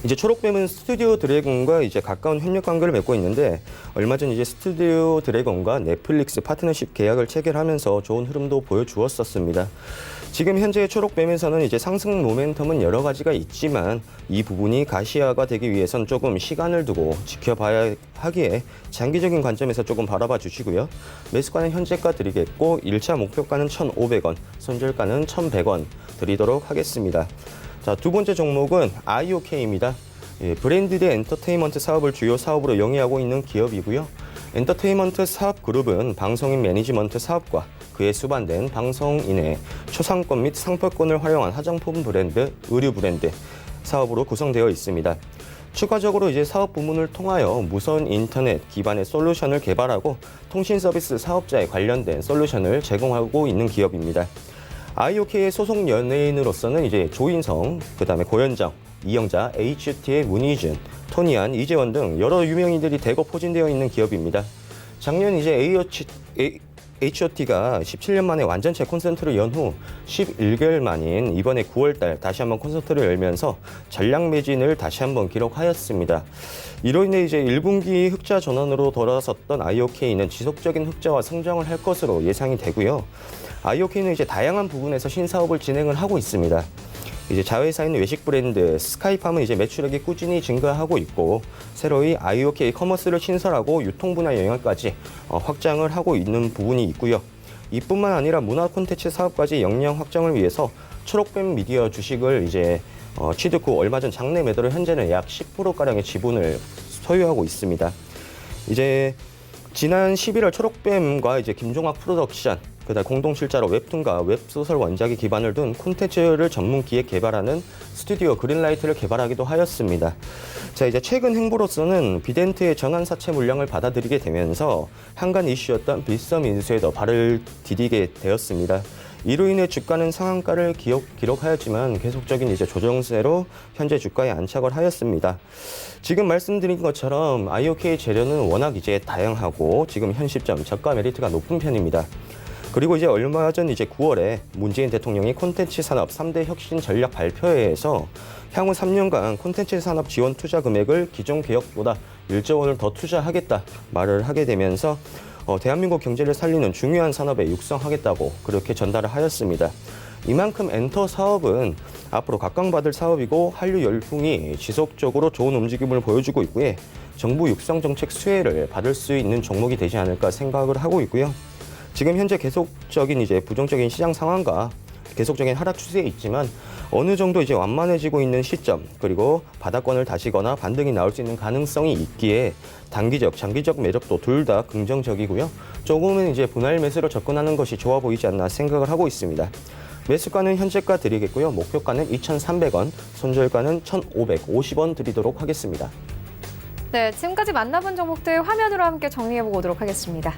이제 초록뱀은 스튜디오 드래곤과 이제 가까운 협력 관계를 맺고 있는데 얼마 전 이제 스튜디오 드래곤과 넷플릭스 파트너십 계약을 체결하면서 좋은 흐름도 보여주었었습니다. 지금 현재 초록뱀에서는 이제 상승 모멘텀은 여러 가지가 있지만 이 부분이 가시화가 되기 위해선 조금 시간을 두고 지켜봐야 하기에 장기적인 관점에서 조금 바라봐 주시고요. 매수가는 현재가 드리겠고 1차 목표가는 1,500원, 손절가는 1,100원 드리도록 하겠습니다. 자, 두 번째 종목은 IOK입니다. 브랜디드 엔터테인먼트 사업을 주요 사업으로 영위하고 있는 기업이고요. 엔터테인먼트 사업 그룹은 방송인 매니지먼트 사업과 그에 수반된 방송인의 초상권 및 상표권을 활용한 화장품 브랜드, 의류 브랜드 사업으로 구성되어 있습니다. 추가적으로 이제 사업 부문을 통하여 무선 인터넷 기반의 솔루션을 개발하고 통신 서비스 사업자에 관련된 솔루션을 제공하고 있는 기업입니다. IOK의 소속 연예인으로서는 이제 조인성, 그다음에 고현정, 이영자, H.O.T의 문희준, 토니안, 이재원 등 여러 유명인들이 대거 포진되어 있는 기업입니다. 작년 이제 H.O.T가 17년 만에 완전체 콘서트를 연 후 11개월 만인 이번에 9월달 다시 한번 콘서트를 열면서 전량 매진을 다시 한번 기록하였습니다. 이로 인해 이제 1분기 흑자 전환으로 돌아섰던 IOK는 지속적인 흑자와 성장을 할 것으로 예상이 되고요. IOK는 이제 다양한 부분에서 신사업을 진행을 하고 있습니다. 이제 자회사인 외식 브랜드 스카이팜은 이제 매출액이 꾸준히 증가하고 있고 새로이 IOK 커머스를 신설하고 유통 분야 영역까지 확장을 하고 있는 부분이 있고요. 이뿐만 아니라 문화 콘텐츠 사업까지 역량 확장을 위해서 초록뱀 미디어 주식을 이제 취득 후 얼마 전 장내 매도로 현재는 약 10%가량의 지분을 소유하고 있습니다. 이제 지난 11월 초록뱀과 이제 김종학 프로덕션 그다음 공동 실자로 웹툰과 웹소설 원작에 기반을 둔 콘텐츠를 전문 기획 개발하는 스튜디오 그린라이트를 개발하기도 하였습니다. 자, 이제 최근 행보로서는 비덴트의 전환 사채 물량을 받아들이게 되면서 한간 이슈였던 빌섬 인수에도 발을 디디게 되었습니다. 이로 인해 주가는 상한가를 기록하였지만 계속적인 이제 조정세로 현재 주가에 안착을 하였습니다. 지금 말씀드린 것처럼 IOK 재료는 워낙 이제 다양하고 지금 현 시점 저가 메리트가 높은 편입니다. 그리고 이제 얼마 전 이제 9월에 문재인 대통령이 콘텐츠 산업 3대 혁신 전략 발표회에서 향후 3년간 콘텐츠 산업 지원 투자 금액을 기존 계획보다 1조 원을 더 투자하겠다 말을 하게 되면서 대한민국 경제를 살리는 중요한 산업에 육성하겠다고 그렇게 전달을 하였습니다. 이만큼 엔터 사업은 앞으로 각광받을 사업이고 한류 열풍이 지속적으로 좋은 움직임을 보여주고 있고요. 정부 육성 정책 수혜를 받을 수 있는 종목이 되지 않을까 생각을 하고 있고요. 지금 현재 계속적인 이제 부정적인 시장 상황과 계속적인 하락 추세에 있지만 어느 정도 이제 완만해지고 있는 시점 그리고 바닥권을 다시거나 반등이 나올 수 있는 가능성이 있기에 단기적, 장기적 매력도 둘 다 긍정적이고요. 조금은 이제 분할 매수로 접근하는 것이 좋아 보이지 않나 생각을 하고 있습니다. 매수가는 현재가 드리겠고요. 목표가는 2,300원, 손절가는 1,550원 드리도록 하겠습니다. 네, 지금까지 만나본 종목들 화면으로 함께 정리해 보도록 하겠습니다.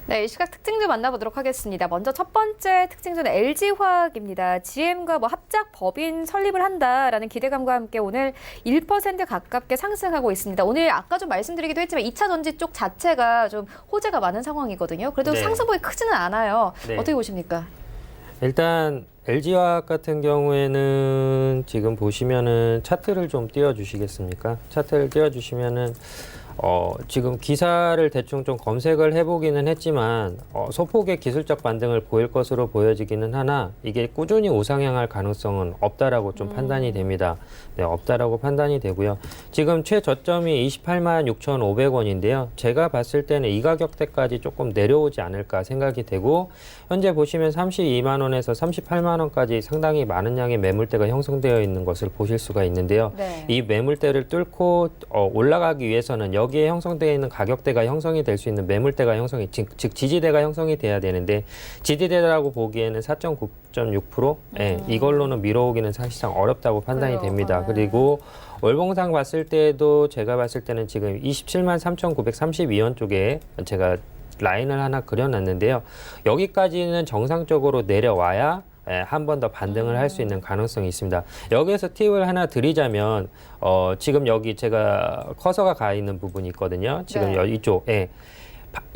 네, 이 시각 특징주 만나보도록 하겠습니다. 먼저 첫 번째 특징주는 LG화학입니다. GM과 합작 법인 설립을 한다라는 기대감과 함께 오늘 1% 가깝게 상승하고 있습니다. 오늘 아까 좀 말씀드리기도 했지만 2차 전지 쪽 자체가 좀 호재가 많은 상황이거든요. 그래도 네. 상승폭이 크지는 않아요. 네. 어떻게 보십니까? 일단 LG화학 같은 경우에는 지금 보시면은 차트를 좀 띄워주시겠습니까? 차트를 띄워주시면은 지금 기사를 대충 좀 검색을 해보기는 했지만 소폭의 기술적 반등을 보일 것으로 보여지기는 하나 이게 꾸준히 우상향할 가능성은 없다라고 좀 판단이 됩니다. 네, 없다라고 판단이 되고요. 지금 최저점이 28만 6,500원인데요. 제가 봤을 때는 이 가격대까지 조금 내려오지 않을까 생각이 되고 현재 보시면 32만 원에서 38만 원까지 상당히 많은 양의 매물대가 형성되어 있는 것을 보실 수가 있는데요. 네. 이 매물대를 뚫고 올라가기 위해서는 여기 여기에 형성되어 있는 가격대가 형성이 될 수 있는 매물대가 형성이 즉 지지대가 형성이 돼야 되는데 지지대라고 보기에는 4.9.6%, 이걸로는 밀어오기는 사실상 어렵다고 판단이 그래요. 됩니다. 그리고 월봉상 봤을 때도 제가 봤을 때는 지금 27만 3,932원 쪽에 제가 라인을 하나 그려놨는데요. 여기까지는 정상적으로 내려와야 한 번 더 반등을 할 수 있는 가능성이 있습니다. 여기에서 팁을 하나 드리자면 지금 여기 제가 커서가 가 있는 부분이 있거든요. 지금 네. 이쪽에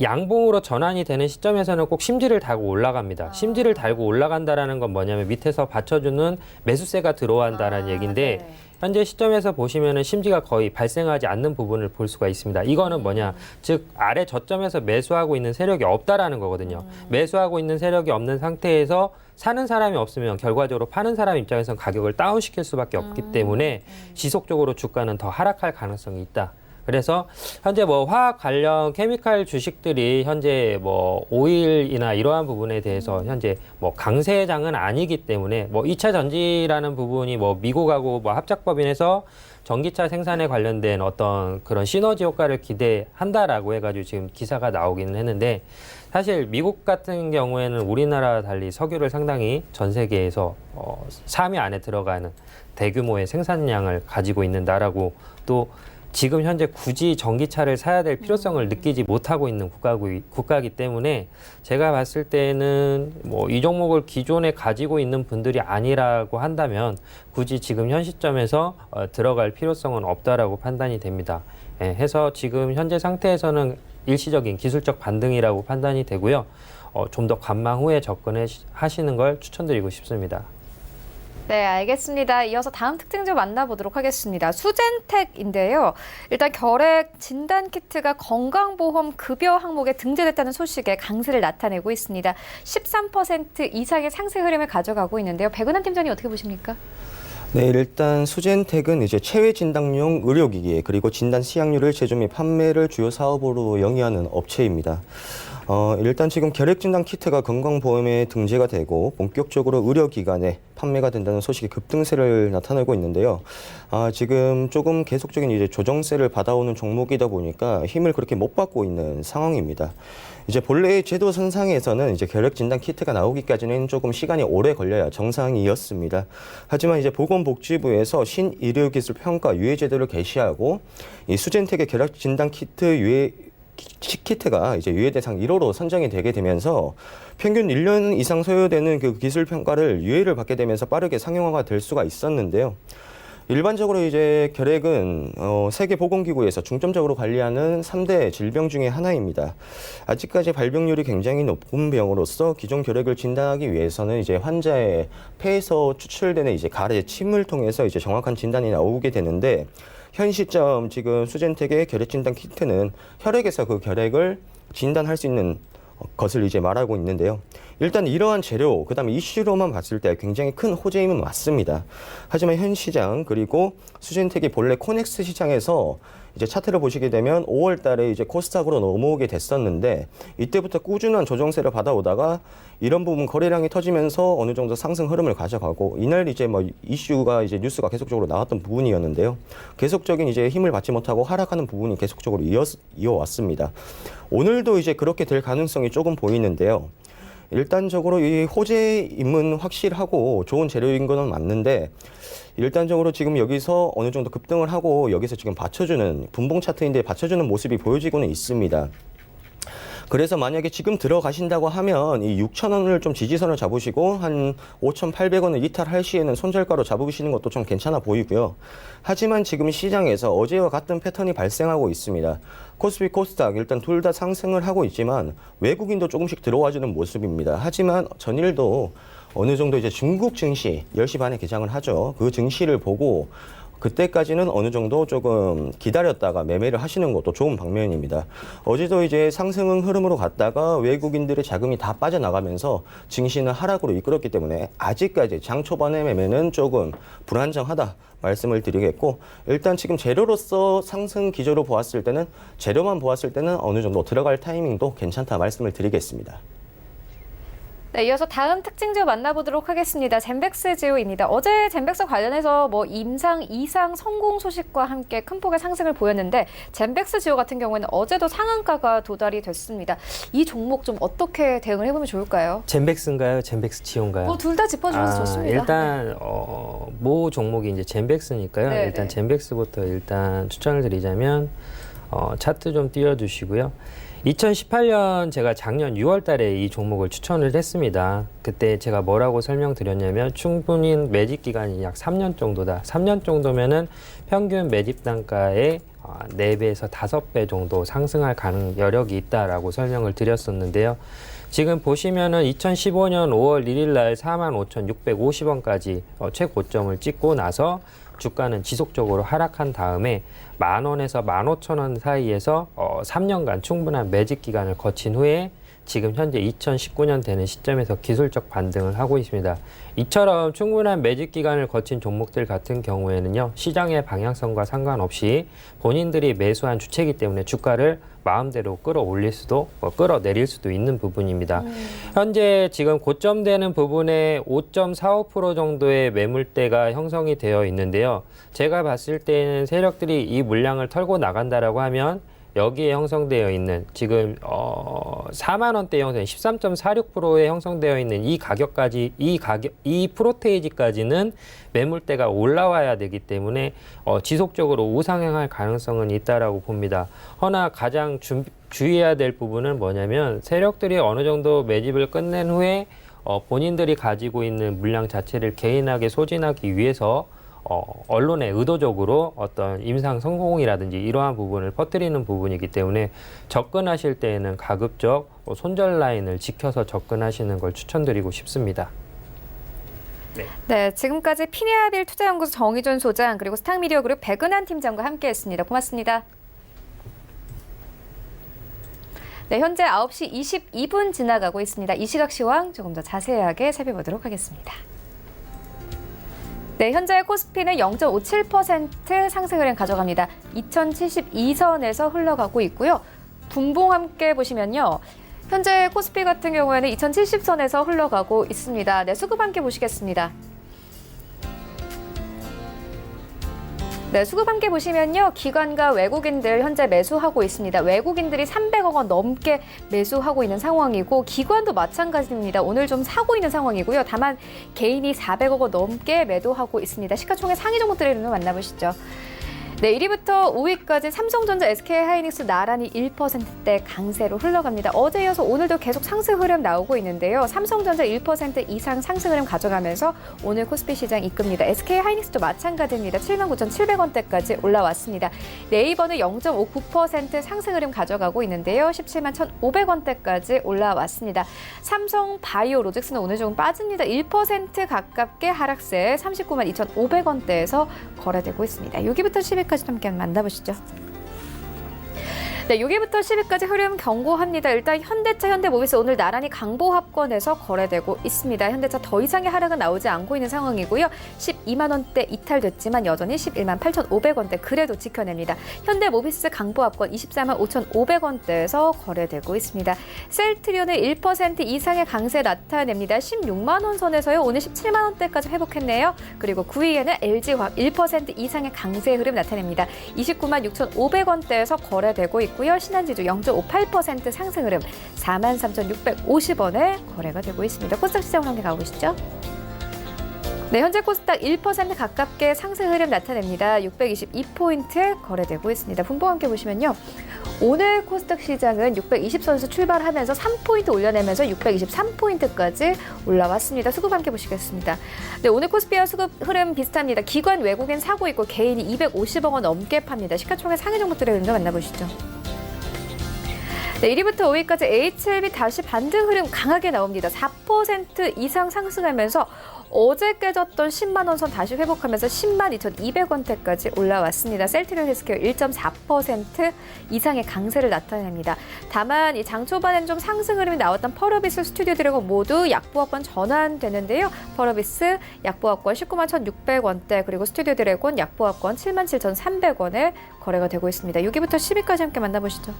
양봉으로 전환이 되는 시점에서는 꼭 심지를 달고 올라갑니다. 심지를 달고 올라간다라는 건 뭐냐면 밑에서 받쳐주는 매수세가 들어간다라는 얘기인데 네. 현재 시점에서 보시면은 심지가 거의 발생하지 않는 부분을 볼 수가 있습니다. 이거는 뭐냐, 즉 아래 저점에서 매수하고 있는 세력이 없다라는 거거든요. 매수하고 있는 세력이 없는 상태에서 사는 사람이 없으면 결과적으로 파는 사람 입장에서는 가격을 다운시킬 수밖에 없기 때문에 지속적으로 주가는 더 하락할 가능성이 있다. 그래서 현재 뭐 화학 관련 케미칼 주식들이 현재 뭐 오일이나 이러한 부분에 대해서 현재 뭐 강세장은 아니기 때문에 뭐 2차 전지라는 부분이 뭐 미국하고 뭐 합작법인에서 전기차 생산에 관련된 어떤 그런 시너지 효과를 기대한다라고 해가지고 지금 기사가 나오기는 했는데 사실 미국 같은 경우에는 우리나라와 달리 석유를 상당히 전 세계에서 3위 안에 들어가는 대규모의 생산량을 가지고 있는 나라고 또 지금 현재 굳이 전기차를 사야 될 필요성을 느끼지 못하고 있는 국가이기 때문에 제가 봤을 때는 뭐 이 종목을 기존에 가지고 있는 분들이 아니라고 한다면 굳이 지금 현 시점에서 들어갈 필요성은 없다라고 판단이 됩니다. 해서 지금 현재 상태에서는 일시적인 기술적 반등이라고 판단이 되고요. 좀 더 관망 후에 접근하시는 걸 추천드리고 싶습니다. 네, 알겠습니다. 이어서 다음 특징 좀 만나보도록 하겠습니다. 수젠텍인데요. 일단 결핵 진단 키트가 건강보험 급여 항목에 등재됐다는 소식에 강세를 나타내고 있습니다. 13% 이상의 상승 흐름을 가져가고 있는데요. 백은하 팀장님 어떻게 보십니까? 네, 일단 수젠텍은 이제 체외 진단용 의료기기 그리고 진단 시약류를 제조 및 판매를 주요 사업으로 영위하는 업체입니다. 일단 지금 결핵 진단 키트가 건강보험에 등재가 되고 본격적으로 의료기관에 판매가 된다는 소식이 급등세를 나타내고 있는데요. 지금 조금 계속적인 이제 조정세를 받아오는 종목이다 보니까 힘을 그렇게 못 받고 있는 상황입니다. 이제 본래의 제도 선상에서는 이제 결핵 진단 키트가 나오기까지는 조금 시간이 오래 걸려야 정상이었습니다. 하지만 이제 보건복지부에서 신의료기술 평가 유예 제도를 개시하고 이 수젠텍의 결핵 진단 키트 키트가 이제 유예 대상 1호로 선정이 되게 되면서 평균 1년 이상 소요되는 그 기술 평가를 유예를 받게 되면서 빠르게 상용화가 될 수가 있었는데요. 일반적으로 이제 결핵은 세계보건기구에서 중점적으로 관리하는 3대 질병 중에 하나입니다. 아직까지 발병률이 굉장히 높은 병으로서 기존 결핵을 진단하기 위해서는 이제 환자의 폐에서 추출되는 이제 가래 침을 통해서 이제 정확한 진단이 나오게 되는데 현 시점 지금 수젠텍의 결핵 진단 키트는 혈액에서 그 결핵을 진단할 수 있는 것을 이제 말하고 있는데요. 일단 이러한 재료, 그다음에 이슈로만 봤을 때 굉장히 큰 호재임은 맞습니다. 하지만 현 시장 그리고 수젠텍이 본래 코넥스 시장에서 이제 차트를 보시게 되면 5월 달에 이제 코스닥으로 넘어오게 됐었는데 이때부터 꾸준한 조정세를 받아오다가 이런 부분 거래량이 터지면서 어느 정도 상승 흐름을 가져가고 이날 이제 뭐 이슈가 이제 뉴스가 계속적으로 나왔던 부분이었는데요. 계속적인 이제 힘을 받지 못하고 하락하는 부분이 계속적으로 이어왔습니다. 오늘도 이제 그렇게 될 가능성이 조금 보이는데요. 일단적으로 이 호재임은 확실하고 좋은 재료인 거는 맞는데 일단적으로 지금 여기서 어느 정도 급등을 하고 여기서 지금 받쳐주는 분봉 차트인데 받쳐주는 모습이 보여지고는 있습니다. 그래서 만약에 지금 들어가신다고 하면 이 6,000원을 좀 지지선을 잡으시고 한 5,800원을 이탈할 시에는 손절가로 잡으시는 것도 좀 괜찮아 보이고요. 하지만 지금 시장에서 어제와 같은 패턴이 발생하고 있습니다. 코스피, 코스닥 일단 둘 다 상승을 하고 있지만 외국인도 조금씩 들어와주는 모습입니다. 하지만 전일도 어느 정도 이제 중국 증시 10시 반에 개장을 하죠. 그 증시를 보고 그때까지는 어느 정도 조금 기다렸다가 매매를 하시는 것도 좋은 방면입니다. 어제도 이제 상승 흐름으로 갔다가 외국인들의 자금이 다 빠져나가면서 증시는 하락으로 이끌었기 때문에 아직까지 장 초반의 매매는 조금 불안정하다 말씀을 드리겠고 일단 지금 재료로서 상승 기조로 보았을 때는 재료만 보았을 때는 어느 정도 들어갈 타이밍도 괜찮다 말씀을 드리겠습니다. 네, 이어서 다음 특징지호 만나보도록 하겠습니다. 젠백스 지호입니다. 어제 젠백스 관련해서 임상, 이상 성공 소식과 함께 큰 폭의 상승을 보였는데 젠백스 지호 같은 경우에는 어제도 상한가가 도달이 됐습니다. 이 종목 좀 어떻게 대응을 해보면 좋을까요? 젠백스인가요? 젠백스 지호인가요? 둘 다 짚어주셔서 좋습니다. 일단 모 종목이 이제 젠백스니까요. 네, 일단 네. 젠백스부터 일단 추천을 드리자면 차트 좀 띄워주시고요. 2018년 제가 작년 6월 달에 이 종목을 추천을 했습니다. 그때 제가 뭐라고 설명드렸냐면 충분히 매집 기간이 약 3년 정도다. 3년 정도면은 평균 매집 단가의 4배에서 5배 정도 상승할 여력이 있다라고 설명을 드렸었는데요. 지금 보시면은 2015년 5월 1일 날 45,650원까지 최고점을 찍고 나서 주가는 지속적으로 하락한 다음에 10,000원에서 15,000원 사이에서 3년간 충분한 매집 기간을 거친 후에 지금 현재 2019년 되는 시점에서 기술적 반등을 하고 있습니다. 이처럼 충분한 매집 기간을 거친 종목들 같은 경우에는요, 시장의 방향성과 상관없이 본인들이 매수한 주체이기 때문에 주가를 마음대로 끌어올릴 수도 끌어내릴 수도 있는 부분입니다. 현재 지금 고점되는 부분에 5.45% 정도의 매물대가 형성이 되어 있는데요. 제가 봤을 때는 세력들이 이 물량을 털고 나간다라고 하면 여기에 형성되어 있는 지금 4만 원대 형성 13.46%에 형성되어 있는 이 가격까지 이 프로테이지까지는 매물대가 올라와야 되기 때문에 지속적으로 우상향할 가능성은 있다라고 봅니다. 허나 가장 주의해야 될 부분은 뭐냐면 세력들이 어느 정도 매집을 끝낸 후에 본인들이 가지고 있는 물량 자체를 개인하게 소진하기 위해서 언론에 의도적으로 어떤 임상 성공이라든지 이러한 부분을 퍼뜨리는 부분이기 때문에 접근하실 때에는 가급적 손절 라인을 지켜서 접근하시는 걸 추천드리고 싶습니다. 네, 지금까지 피네아빌 투자연구소 정의준 소장 그리고 스탁미디어그룹 백은한 팀장과 함께했습니다. 고맙습니다. 네, 현재 9시 22분 지나가고 있습니다. 이 시각 시황 조금 더 자세하게 살펴보도록 하겠습니다. 네, 현재 코스피는 0.57% 상승 흐름 가져갑니다. 2072선에서 흘러가고 있고요. 분봉 함께 보시면요. 현재 코스피 같은 경우에는 2070선에서 흘러가고 있습니다. 네, 수급 함께 보시겠습니다. 네, 수급 함께 보시면요. 기관과 외국인들 현재 매수하고 있습니다. 외국인들이 300억 원 넘게 매수하고 있는 상황이고 기관도 마찬가지입니다. 오늘 좀 사고 있는 상황이고요. 다만 개인이 400억 원 넘게 매도하고 있습니다. 시가총액 상위 종목들의 흐름을 만나보시죠. 네, 1위부터 5위까지 삼성전자, SK하이닉스 나란히 1%대 강세로 흘러갑니다. 어제 이어서 오늘도 계속 상승 흐름 나오고 있는데요. 삼성전자 1% 이상 상승 흐름 가져가면서 오늘 코스피 시장 이끕니다. SK하이닉스도 마찬가지입니다. 79,700원대까지 올라왔습니다. 네이버는 0.59% 상승 흐름 가져가고 있는데요. 171,500원대까지 올라왔습니다. 삼성바이오 로직스는 오늘 조금 빠집니다. 1% 가깝게 하락세 392,500원대에서 거래되고 있습니다. 6위부터 10위까지 함께 만나보시죠. 네, 6위부터 10위까지 흐름 경고합니다. 일단 현대차, 현대모비스 오늘 나란히 강보합권에서 거래되고 있습니다. 현대차 더 이상의 하락은 나오지 않고 있는 상황이고요. 12만 원대 이탈됐지만 여전히 11만 8,500원대 그래도 지켜냅니다. 현대모비스 강보합권 24만 5,500원대에서 거래되고 있습니다. 셀트리온은 1% 이상의 강세 나타냅니다. 16만 원 선에서요. 오늘 17만 원대까지 회복했네요. 그리고 9위에는 LG화학 1% 이상의 강세 흐름 나타냅니다. 29만 6,500원대에서 거래되고 있고 신한지주 0.58% 상승 흐름 43,650원에 거래가 되고 있습니다. 코스닥 시장으로 함께 가보시죠. 네, 현재 코스닥 1% 가깝게 상승 흐름 나타냅니다. 622포인트에 거래되고 있습니다. 분봉 함께 보시면요. 오늘 코스닥 시장은 620선에서 출발하면서 3포인트 올려내면서 623포인트까지 올라왔습니다. 수급 함께 보시겠습니다. 네, 오늘 코스피와 수급 흐름 비슷합니다. 기관 외국인 사고 있고 개인이 250억 원 넘게 팝니다. 시가총액 상위 종목들의 흐름도 만나보시죠. 네, 1위부터 5위까지 HLB 다시 반등 흐름 강하게 나옵니다. 4% 이상 상승하면서 어제 깨졌던 10만 원 선 다시 회복하면서 10만 2,200원대까지 올라왔습니다. 셀트리온 헬스케어 1.4% 이상의 강세를 나타냅니다. 다만 이 장 초반에는 좀 상승 흐름이 나왔던 펄어비스, 스튜디오 드래곤 모두 약보합권 전환되는데요. 펄어비스 약보합권 19만 1,600원대 그리고 스튜디오 드래곤 약보합권 7만 7,300원에 거래가 되고 있습니다. 6위부터 10위까지 함께 만나보시죠.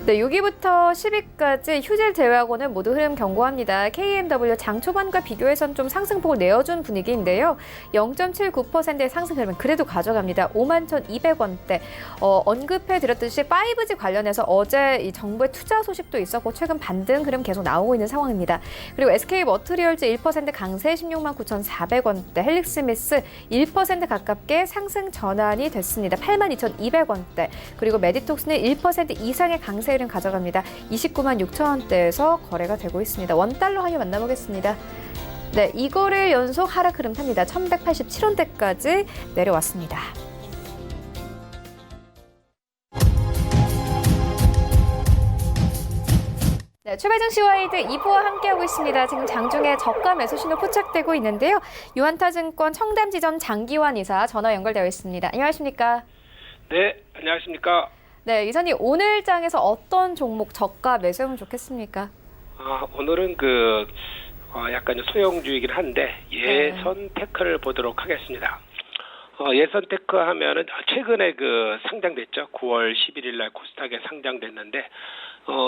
네, 6위부터 10위까지 휴질 제외하고는 모두 흐름 견고합니다. KMW 장 초반과 비교해선 좀 상승폭을 내어준 분위기인데요. 0.79%의 상승 흐름은 그래도 가져갑니다. 51,200원대. 언급해드렸듯이 5G 관련해서 어제 이 정부의 투자 소식도 있었고 최근 반등 흐름 계속 나오고 있는 상황입니다. 그리고 SK머트리얼즈 1% 강세 169,400원대, 헬릭스미스 1% 가깝게 상승 전환이 됐습니다. 82,200원대. 그리고 메디톡스는 1% 이상의 강세 흐름 가져갑니다. 296,000원대에서 거래가 되고 있습니다. 원달러 환율 만나보겠습니다. 네, 2거래일 연속 하락 흐름 탑니다. 1,187원대까지 내려왔습니다. 네, 출발 증시 와이드 2부와 함께하고 있습니다. 지금 장중에 저가 매수 신호 포착되고 있는데요. 유한타증권 청담지점 장기환 이사 전화 연결되어 있습니다. 안녕하십니까? 네, 안녕하십니까? 네, 이사님 오늘 장에서 어떤 종목 저가 매수하면 좋겠습니까? 오늘은 약간 소형주이긴 한데 예선 테크를 보도록 하겠습니다. 예선 테크 하면은 최근에 상장됐죠. 9월 11일 날 코스닥에 상장됐는데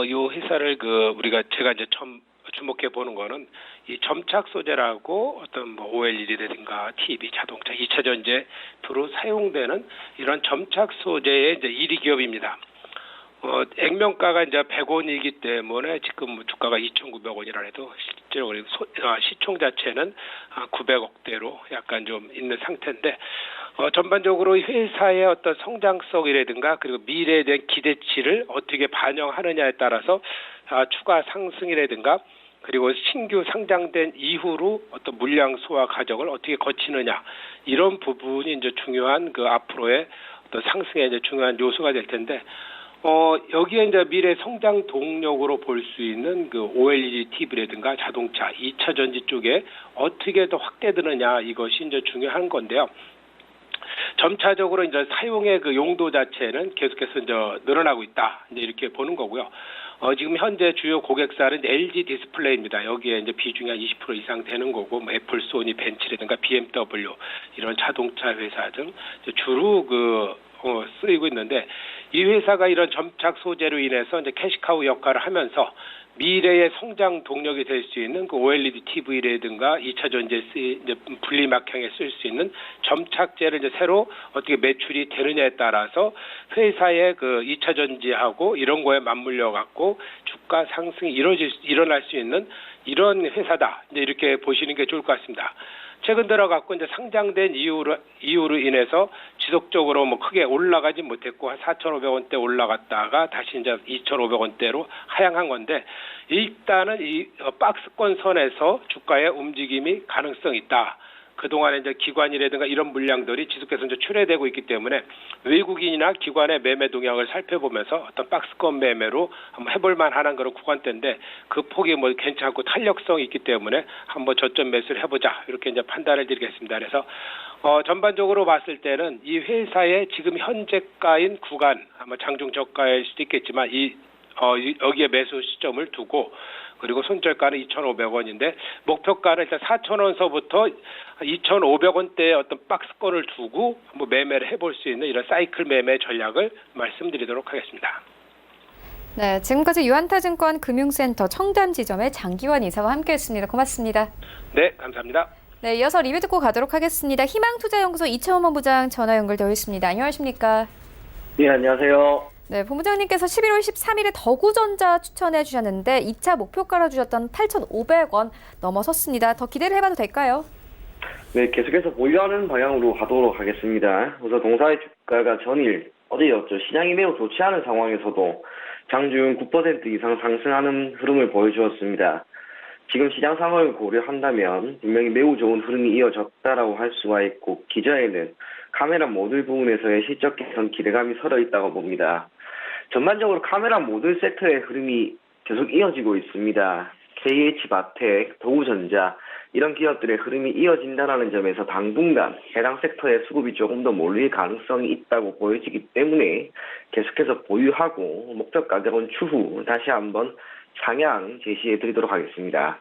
요 회사를 제가 이제 처음 주목해 보는 거는 이 점착 소재라고 어떤 OLED라든가 TV, 자동차, 2차 전지에 주로 사용되는 이런 점착 소재의 이제 1위 기업입니다. 액면가가 이제 100원이기 때문에 지금 주가가 2,900원이라 해도 실제로 시총 자체는 900억대로 약간 좀 있는 상태인데 전반적으로 회사의 어떤 성장성이라든가 그리고 미래에 대한 기대치를 어떻게 반영하느냐에 따라서 추가 상승이라든가 그리고 신규 상장된 이후로 어떤 물량 소화 과정을 어떻게 거치느냐 이런 부분이 이제 중요한 앞으로의 어떤 상승의 이제 중요한 요소가 될 텐데 여기에 이제 미래 성장 동력으로 볼 수 있는 OLED TV라든가 자동차, 2차 전지 쪽에 어떻게 더 확대되느냐 이것이 이제 중요한 건데요. 점차적으로 이제 사용의 용도 자체는 계속해서 이제 늘어나고 있다. 이제 이렇게 보는 거고요. 지금 현재 주요 고객사는 LG 디스플레이입니다. 여기에 이제 비중이 한 20% 이상 되는 거고, 애플, 소니, 벤츠라든가 BMW 이런 자동차 회사 등 주로 쓰이고 있는데 이 회사가 이런 점착 소재로 인해서 이제 캐시카우 역할을 하면서 미래의 성장 동력이 될 수 있는 OLED TV라든가 2차 전지에 이제 분리막형에 쓸 수 있는 점착재를 이제 새로 어떻게 매출이 되느냐에 따라서 회사의 2차 전지하고 이런 거에 맞물려 갖고 주가 상승이 일어날 수 있는 이런 회사다. 이제 이렇게 보시는 게 좋을 것 같습니다. 최근 들어 갖고 이제 상장된 이유로 인해서 지속적으로 크게 올라가지 못했고 한 4,500원대 올라갔다가 다시 이제 2,500원대로 하향한 건데 일단은 이 박스권 선에서 주가의 움직임이 가능성이 있다. 그동안에 이제 기관이라든가 이런 물량들이 지속해서 이제 출회되고 있기 때문에 외국인이나 기관의 매매 동향을 살펴보면서 어떤 박스권 매매로 한번 해볼 만한 그런 구간대인데 그 폭이 괜찮고 탄력성이 있기 때문에 한번 저점 매수를 해보자 이렇게 이제 판단을 드리겠습니다. 그래서 전반적으로 봤을 때는 이 회사의 지금 현재가인 구간 아마 장중 저가일 수도 있겠지만 여기에 매수 시점을 두고 그리고 손절가는 2,500원인데 목표가는 일단 4,000원서부터 2,500원대의 어떤 박스권을 두고 한번 매매를 해볼 수 있는 이런 사이클 매매 전략을 말씀드리도록 하겠습니다. 네, 지금까지 유한타증권 금융센터 청담지점의 장기환 이사와 함께했습니다. 고맙습니다. 네, 감사합니다. 네, 이어서 리뷰 듣고 가도록 하겠습니다. 희망투자연구소 이채원 본부장 전화 연결되어 있습니다. 안녕하십니까? 네, 안녕하세요. 네, 본부장님께서 11월 13일에 더구전자 추천해 주셨는데 2차 목표가로 주셨던 8,500원 넘어섰습니다. 더 기대를 해봐도 될까요? 네, 계속해서 보유하는 방향으로 가도록 하겠습니다. 우선 동사의 주가가 전일 어제였죠. 시장이 매우 좋지 않은 상황에서도 장중 9% 이상 상승하는 흐름을 보여주었습니다. 지금 시장 상황을 고려한다면 분명히 매우 좋은 흐름이 이어졌다라고 할 수가 있고 기저에는 카메라 모듈 부분에서의 실적 개선 기대감이 서려 있다고 봅니다. 전반적으로 카메라 모듈 섹터의 흐름이 계속 이어지고 있습니다. KH바텍, 도우전자 이런 기업들의 흐름이 이어진다는 점에서 당분간 해당 섹터의 수급이 조금 더 몰릴 가능성이 있다고 보여지기 때문에 계속해서 보유하고 목표 가격은 추후 다시 한번 상향 제시해 드리도록 하겠습니다.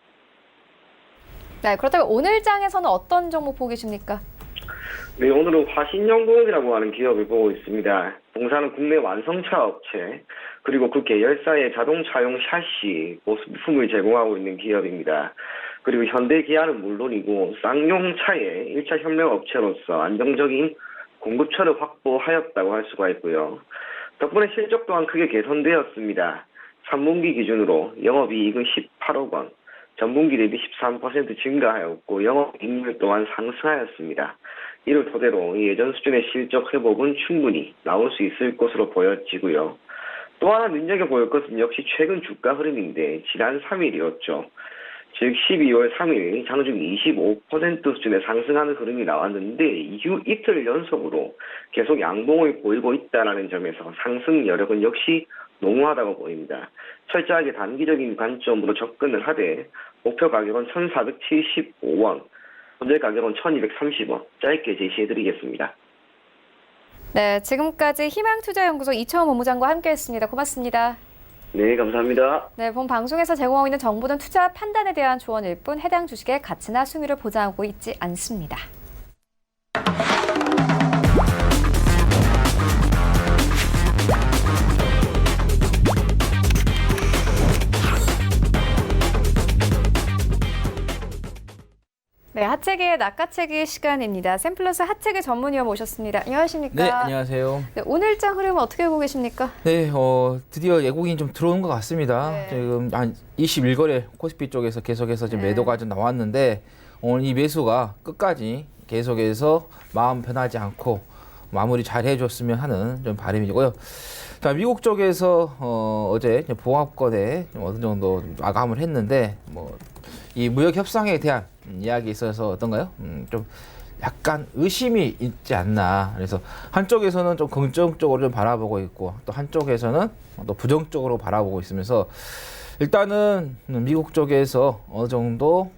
네, 그렇다면 오늘 장에서는 어떤 종목 보고 계십니까? 네, 오늘은 화신연공이라고 하는 기업을 보고 있습니다. 동사는 국내 완성차 업체, 그리고 그 계열사의 자동차용 샤시, 보수품을 제공하고 있는 기업입니다. 그리고 현대 기아는 물론이고 쌍용차의 1차 협력 업체로서 안정적인 공급처를 확보하였다고 할 수가 있고요. 덕분에 실적 또한 크게 개선되었습니다. 3분기 기준으로 영업이익은 18억 원, 전분기 대비 13% 증가하였고 영업이익률 또한 상승하였습니다. 이를 토대로 예전 수준의 실적 회복은 충분히 나올 수 있을 것으로 보여지고요. 또 하나 눈여겨볼 것은 역시 최근 주가 흐름인데 지난 3일이었죠. 즉 12월 3일 장중 25% 수준의 상승하는 흐름이 나왔는데 이후 이틀 연속으로 계속 양봉을 보이고 있다는 점에서 상승 여력은 역시 농후하다고 보입니다. 철저하게 단기적인 관점으로 접근을 하되 목표 가격은 1,475원, 현재 가격은 1,230원 짧게 제시해드리겠습니다. 네, 지금까지 희망투자연구소 이청호 본부장과 함께했습니다. 고맙습니다. 네, 감사합니다. 네, 본 방송에서 제공하고 있는 정보는 투자 판단에 대한 조언일 뿐 해당 주식의 가치나 수익률을 보장하고 있지 않습니다. 네, 하체계의 낚아채기 시간입니다. 샘플러스 하체계 전문위원 모셨습니다. 안녕하십니까? 네, 안녕하세요. 네, 오늘장 흐름은 어떻게 보고 계십니까? 네, 드디어 예고인이 좀 들어오는 것 같습니다. 네. 지금 한 21거래 코스피 쪽에서 계속해서 지금 네. 매도가 좀 나왔는데 오늘 이 매수가 끝까지 계속해서 마음 편하지 않고 마무리 잘 해줬으면 하는 좀 바람이고요. 자, 미국 쪽에서 어제 보합권에 어느 정도 마감을 했는데 이 무역 협상에 대한 이야기 있어서 어떤가요? 좀 약간 의심이 있지 않나. 그래서 한쪽에서는 좀 긍정적으로 좀 바라보고 있고 또 한쪽에서는 또 부정적으로 바라보고 있으면서 일단은 미국 쪽에서 어느 정도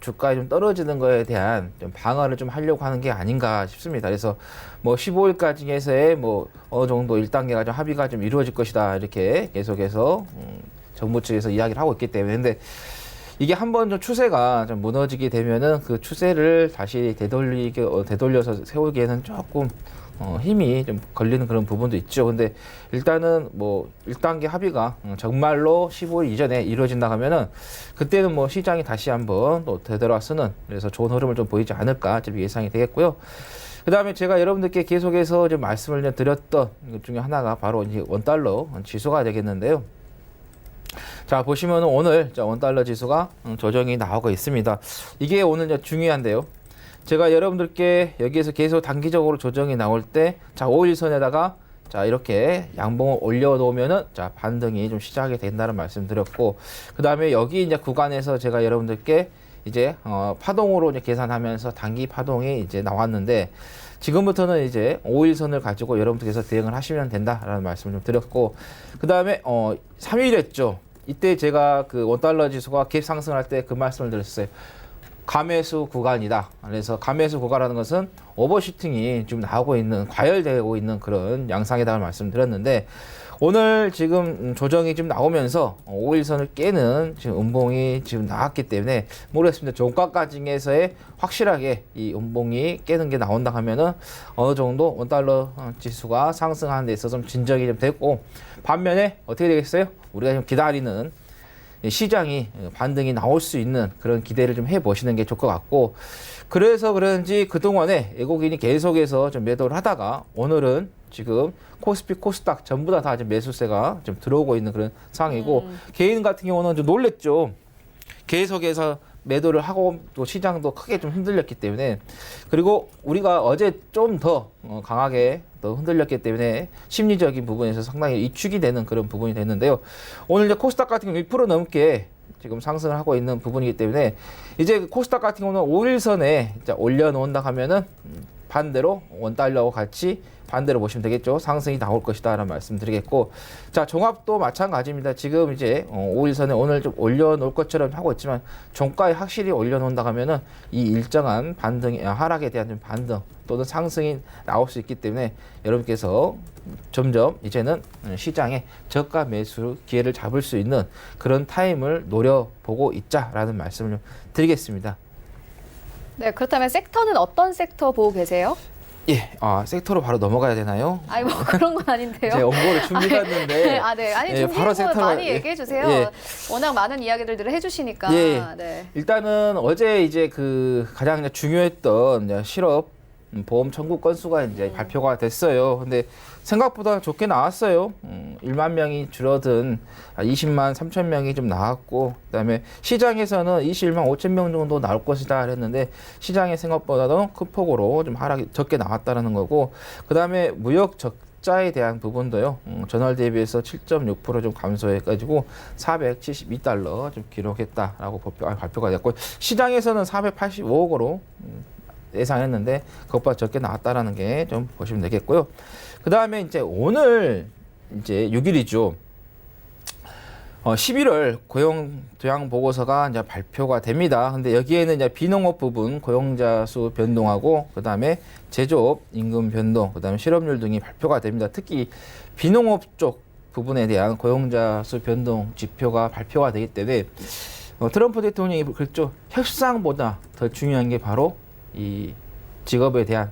주가에 좀 떨어지는 거에 대한 좀 방어를 좀 하려고 하는 게 아닌가 싶습니다. 그래서 15일까지에서의 어느 정도 1단계가 좀 합의가 좀 이루어질 것이다 이렇게 계속해서 정부 측에서 이야기를 하고 있기 때문에 근데 이게 한번 좀 추세가 좀 무너지게 되면은 그 추세를 다시 되돌려서 세우기에는 조금 힘이 좀 걸리는 그런 부분도 있죠. 근데 일단은 1단계 합의가 정말로 15일 이전에 이루어진다 하면은 그때는 시장이 다시 한번 또 되돌아서는 그래서 좋은 흐름을 좀 보이지 않을까 좀 예상이 되겠고요. 그 다음에 제가 여러분들께 계속해서 좀 말씀을 좀 드렸던 것 중에 하나가 바로 이제 원달러 지수가 되겠는데요. 자, 보시면은 오늘 원달러 지수가 조정이 나오고 있습니다. 이게 오늘 중요한데요. 제가 여러분들께 여기에서 계속 단기적으로 조정이 나올 때, 자, 5일선에다가 자, 이렇게 양봉을 올려놓으면은 자, 반등이 좀 시작이 된다는 말씀 드렸고, 그 다음에 여기 이제 구간에서 제가 여러분들께 이제 파동으로 이제 계산하면서 단기 파동이 이제 나왔는데, 지금부터는 이제 5일선을 가지고 여러분들께서 대응을 하시면 된다라는 말씀을 좀 드렸고, 그 다음에 3일이었죠. 이때 제가 그 원달러 지수가 갭 상승할 때 그 말씀을 드렸어요. 가매수 구간이다. 그래서 가매수 구간이라는 것은 오버슈팅이 지금 나오고 있는, 과열되고 있는 그런 양상이다라는 말씀을 드렸는데, 오늘 지금 조정이 좀 나오면서 5일선을 깨는 지금 음봉이 지금 나왔기 때문에 모르겠습니다. 종가까지에서의 확실하게 이 음봉이 깨는 게 나온다 하면은 어느 정도 원달러 지수가 상승하는 데 있어서 좀 진정이 좀 됐고, 반면에 어떻게 되겠어요? 우리가 좀 기다리는 시장이 반등이 나올 수 있는 그런 기대를 좀 해보시는 게 좋을 것 같고, 그래서 그런지 그동안에 외국인이 계속해서 좀 매도를 하다가 오늘은 지금 코스피, 코스닥 전부 다 지금 매수세가 좀 들어오고 있는 그런 상황이고, 개인 같은 경우는 좀 놀랬죠. 계속해서 매도를 하고 또 시장도 크게 좀 흔들렸기 때문에, 그리고 우리가 어제 좀 더 강하게 더 흔들렸기 때문에 심리적인 부분에서 상당히 위축이 되는 그런 부분이 됐는데요. 오늘 이제 코스닥 같은 경우 2% 넘게 지금 상승을 하고 있는 부분이기 때문에 이제 코스닥 같은 경우는 5일선에 올려놓는다 하면은 반대로 원달러와 같이 반대로 보시면 되겠죠. 상승이 나올 것이다 라는 말씀 드리겠고, 자, 종합도 마찬가지입니다. 지금 이제 5일선에 오늘 좀 올려놓을 것처럼 하고 있지만 종가에 확실히 올려놓는다 하면은 이 일정한 반등, 하락에 대한 좀 반등 또는 상승이 나올 수 있기 때문에 여러분께서 점점 이제는 시장에 저가 매수 기회를 잡을 수 있는 그런 타임을 노려보고 있자라는 말씀을 좀 드리겠습니다. 네, 그렇다면 섹터는 어떤 섹터 보고 계세요? 예, 섹터로 바로 넘어가야 되나요? 아니 뭐 그런 건 아닌데요. 제가 원고를 준비했는데 아니 예, 바로 준비한 거 섹터로 많이 얘기해 주세요. 예. 워낙 많은 이야기들을 해주시니까. 예. 네. 일단은 어제 이제 그 가장 중요했던 이제 실업 보험 청구 건수가 이제 발표가 됐어요. 근데 생각보다 좋게 나왔어요. 1만 명이 줄어든 20만 3천 명이 좀 나왔고, 그다음에 시장에서는 21만 5천 명 정도 나올 것이다 그랬는데 시장의 생각보다도 큰 폭으로 좀 하락이 적게 나왔다는 거고, 그다음에 무역 적자에 대한 부분도요. 전월 대비해서 7.6% 좀 감소해가지고 472달러 좀 기록했다라고 발표가 됐고, 시장에서는 485억으로 예상했는데 그것보다 적게 나왔다라는 게 좀 보시면 되겠고요. 그 다음에 이제 오늘 이제 6일이죠. 11월 고용 도양 보고서가 이제 발표가 됩니다. 근데 여기에는 이제 비농업 부분 고용자 수 변동하고 그 다음에 제조업 임금 변동, 그 다음에 실업률 등이 발표가 됩니다. 특히 비농업 쪽 부분에 대한 고용자 수 변동 지표가 발표가 되기 때문에 트럼프 대통령이 그랬죠. 협상보다 더 중요한 게 바로 이 직업에 대한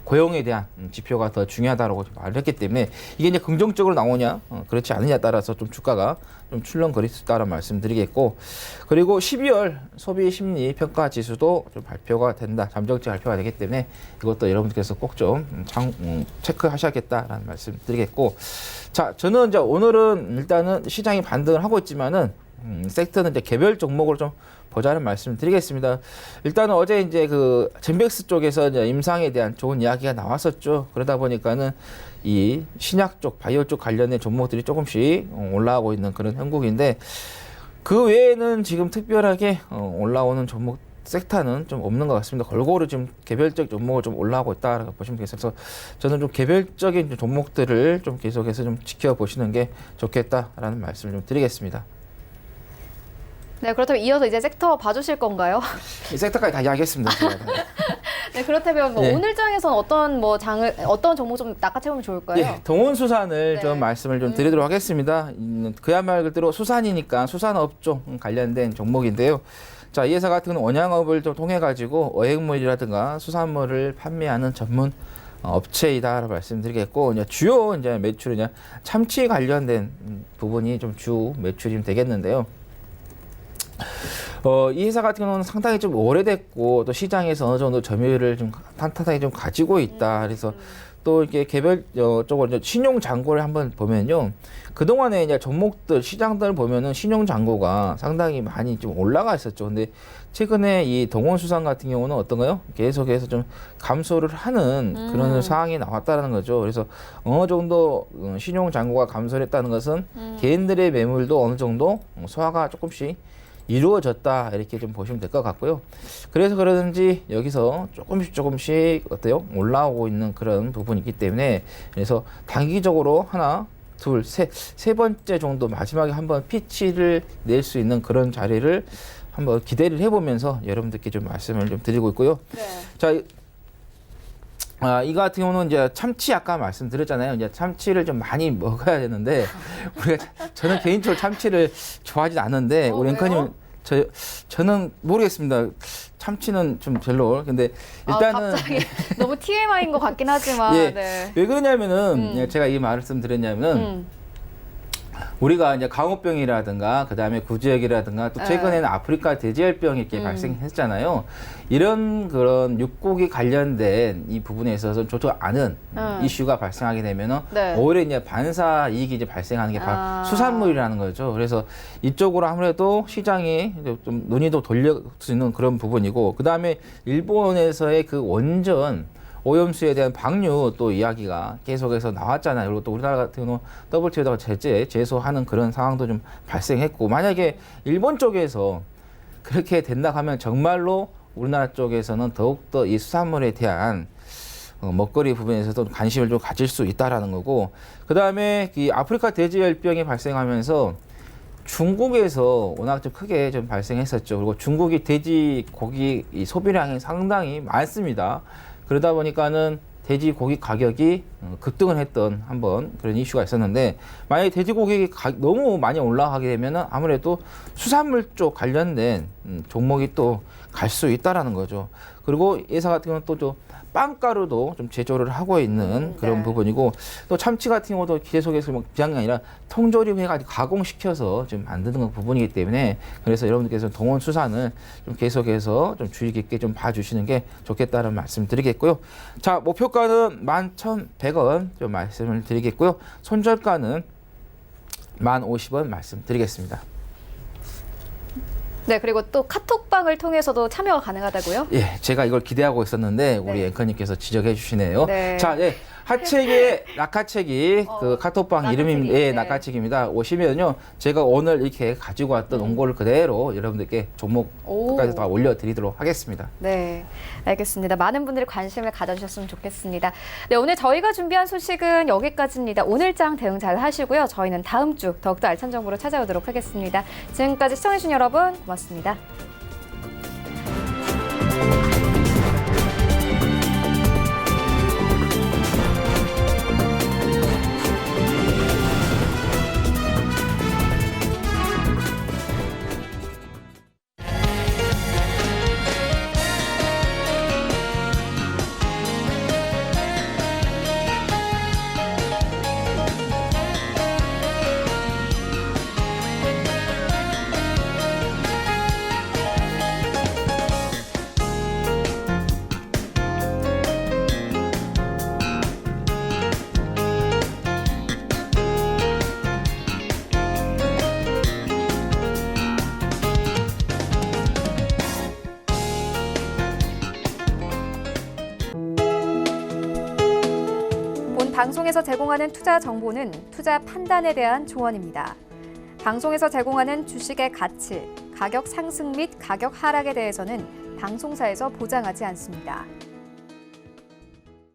고용에 대한 지표가 더 중요하다고 말했기 때문에 이게 이제 긍정적으로 나오냐 그렇지 않느냐에 따라서 좀 주가가 좀 출렁거릴 수 있다는 말씀드리겠고, 그리고 12월 소비 심리 평가 지수도 좀 발표가 된다, 잠정치 발표가 되기 때문에 이것도 여러분들께서 꼭 좀 체크하셔야겠다라는 말씀드리겠고, 자, 저는 이제 오늘은 일단은 시장이 반등을 하고 있지만은 섹터는 이제 개별 종목으로 좀 보자는 말씀드리겠습니다. 일단은 어제 이제 그 젠백스 쪽에서 이제 임상에 대한 좋은 이야기가 나왔었죠. 그러다 보니까는 이 신약 쪽, 바이오 쪽 관련된 종목들이 조금씩 올라오고 있는 그런 형국인데, 그 외에는 지금 특별하게 올라오는 종목 섹터는 좀 없는 것 같습니다. 골고루 지금 개별적 종목을 좀 올라오고 있다라고 보시면 되겠어서 저는 좀 개별적인 종목들을 좀 계속해서 좀 지켜보시는 게 좋겠다라는 말씀을 좀 드리겠습니다. 네, 그렇다면 이어서 이제 섹터 봐주실 건가요? 이 섹터까지 다 이야기했습니다. 네, 그렇다면 뭐 네. 오늘 장에서는 어떤 종목 좀 낚아채우면 좋을까요? 예, 동원수산을 네. 좀 말씀을 좀 드리도록 하겠습니다. 그야말로 수산이니까 수산업종 관련된 종목인데요. 자, 이 회사 같은 경우는 원양업을 좀 통해 가지고 어획물이라든가 수산물을 판매하는 전문 업체이다라고 말씀드리겠고, 이제 주요 이제 매출이 참치 관련된 부분이 좀 주 매출이 좀 되겠는데요. 이 회사 같은 경우는 상당히 좀 오래됐고 또 시장에서 어느 정도 점유율을 좀 탄탄하게 좀 가지고 있다. 그래서 또 이렇게 개별 쪽으로 이제 신용 잔고를 한번 보면요, 그 동안에 이제 종목들 시장들 보면은 신용 잔고가 상당히 많이 좀 올라가 있었죠. 근데 최근에 이 동원수산 같은 경우는 어떤가요? 계속해서 좀 감소를 하는 그런 상황이 나왔다는 거죠. 그래서 어느 정도 신용 잔고가 감소를 했다는 것은 개인들의 매물도 어느 정도 소화가 조금씩 이루어졌다, 이렇게 좀 보시면 될 것 같고요. 그래서 그러는지 여기서 조금씩 어때요? 올라오고 있는 그런 부분이 있기 때문에, 그래서 단기적으로 하나, 둘, 세 번째 정도 마지막에 한번 피치를 낼 수 있는 그런 자리를 한번 기대를 해보면서 여러분들께 좀 말씀을 좀 드리고 있고요. 네. 자, 이거 같은 경우는 이제 참치 아까 말씀드렸잖아요. 이제 참치를 좀 많이 먹어야 되는데 저는 개인적으로 참치를 좋아하진 않는데 우리 앵커님 저는 모르겠습니다. 참치는 좀 별로. 근데 일단은 갑자기 너무 TMI인 것 같긴 하지만 예, 네. 왜 그러냐면은 제가 이 말씀드렸냐면은 우리가 이제 강호병이라든가 그다음에 구지역이라든가 또 최근에는 아프리카 돼지열병이 이렇게 발생했잖아요. 이런 그런 육고기 관련된 이 부분에 있어서 좋지 않은 이슈가 발생하게 되면은 네. 오히려 이제 반사 이익이 이제 발생하는 게 바로 수산물이라는 거죠. 그래서 이쪽으로 아무래도 시장이 좀 눈이 더 돌릴 수 있는 그런 부분이고, 그다음에 일본에서의 그 원전 오염수에 대한 방류 또 이야기가 계속해서 나왔잖아요. 그리고 또 우리나라 같은 경우는 WTO에다가 제소하는 그런 상황도 좀 발생했고, 만약에 일본 쪽에서 그렇게 된다 하면 정말로 우리나라 쪽에서는 더욱더 이 수산물에 대한 먹거리 부분에서도 관심을 좀 가질 수 있다라는 거고, 그 다음에 이 아프리카 돼지열병이 발생하면서 중국에서 워낙 좀 크게 좀 발생했었죠. 그리고 중국이 돼지고기 소비량이 상당히 많습니다. 그러다 보니까는 돼지고기 가격이 급등을 했던 한번 그런 이슈가 있었는데 만약에 돼지고기 너무 많이 올라가게 되면은 아무래도 수산물 쪽 관련된 종목이 또 갈 수 있다라는 거죠. 그리고 예사 같은 경우는 또 좀 빵가루도 좀 제조를 하고 있는 그런 네. 부분이고 또 참치 같은 경우도 계속해서 뭐 그냥 아니라 통조림해가지고 가공시켜서 좀 만드는 부분이기 때문에 그래서 여러분들께서 동원수산을 좀 계속해서 좀 주의 깊게 좀 봐주시는 게 좋겠다는 말씀 드리겠고요. 자, 목표가는 11,100원 좀 말씀을 드리겠고요. 손절가는 1050원 말씀드리겠습니다. 네, 그리고 또 카톡방을 통해서도 참여가 가능하다고요? 예, 제가 이걸 기대하고 있었는데 우리 네. 앵커님께서 지적해 주시네요. 네. 자, 예. 하책의 낙하책이 그 카톡방 이름입니다. 예, 네. 낙하책입니다. 오시면요, 제가 오늘 이렇게 가지고 왔던 원고를 그대로 여러분들께 종목까지 다 올려드리도록 하겠습니다. 네, 알겠습니다. 많은 분들이 관심을 가져주셨으면 좋겠습니다. 네, 오늘 저희가 준비한 소식은 여기까지입니다. 오늘장 대응 잘 하시고요. 저희는 다음 주 더욱더 알찬 정보로 찾아오도록 하겠습니다. 지금까지 시청해주신 여러분 고맙습니다. 방송에서 제공하는 투자 정보는 투자 판단에 대한 조언입니다. 방송에서 제공하는 주식의 가치, 가격 상승 및 가격 하락에 대해서는 방송사에서 보장하지 않습니다.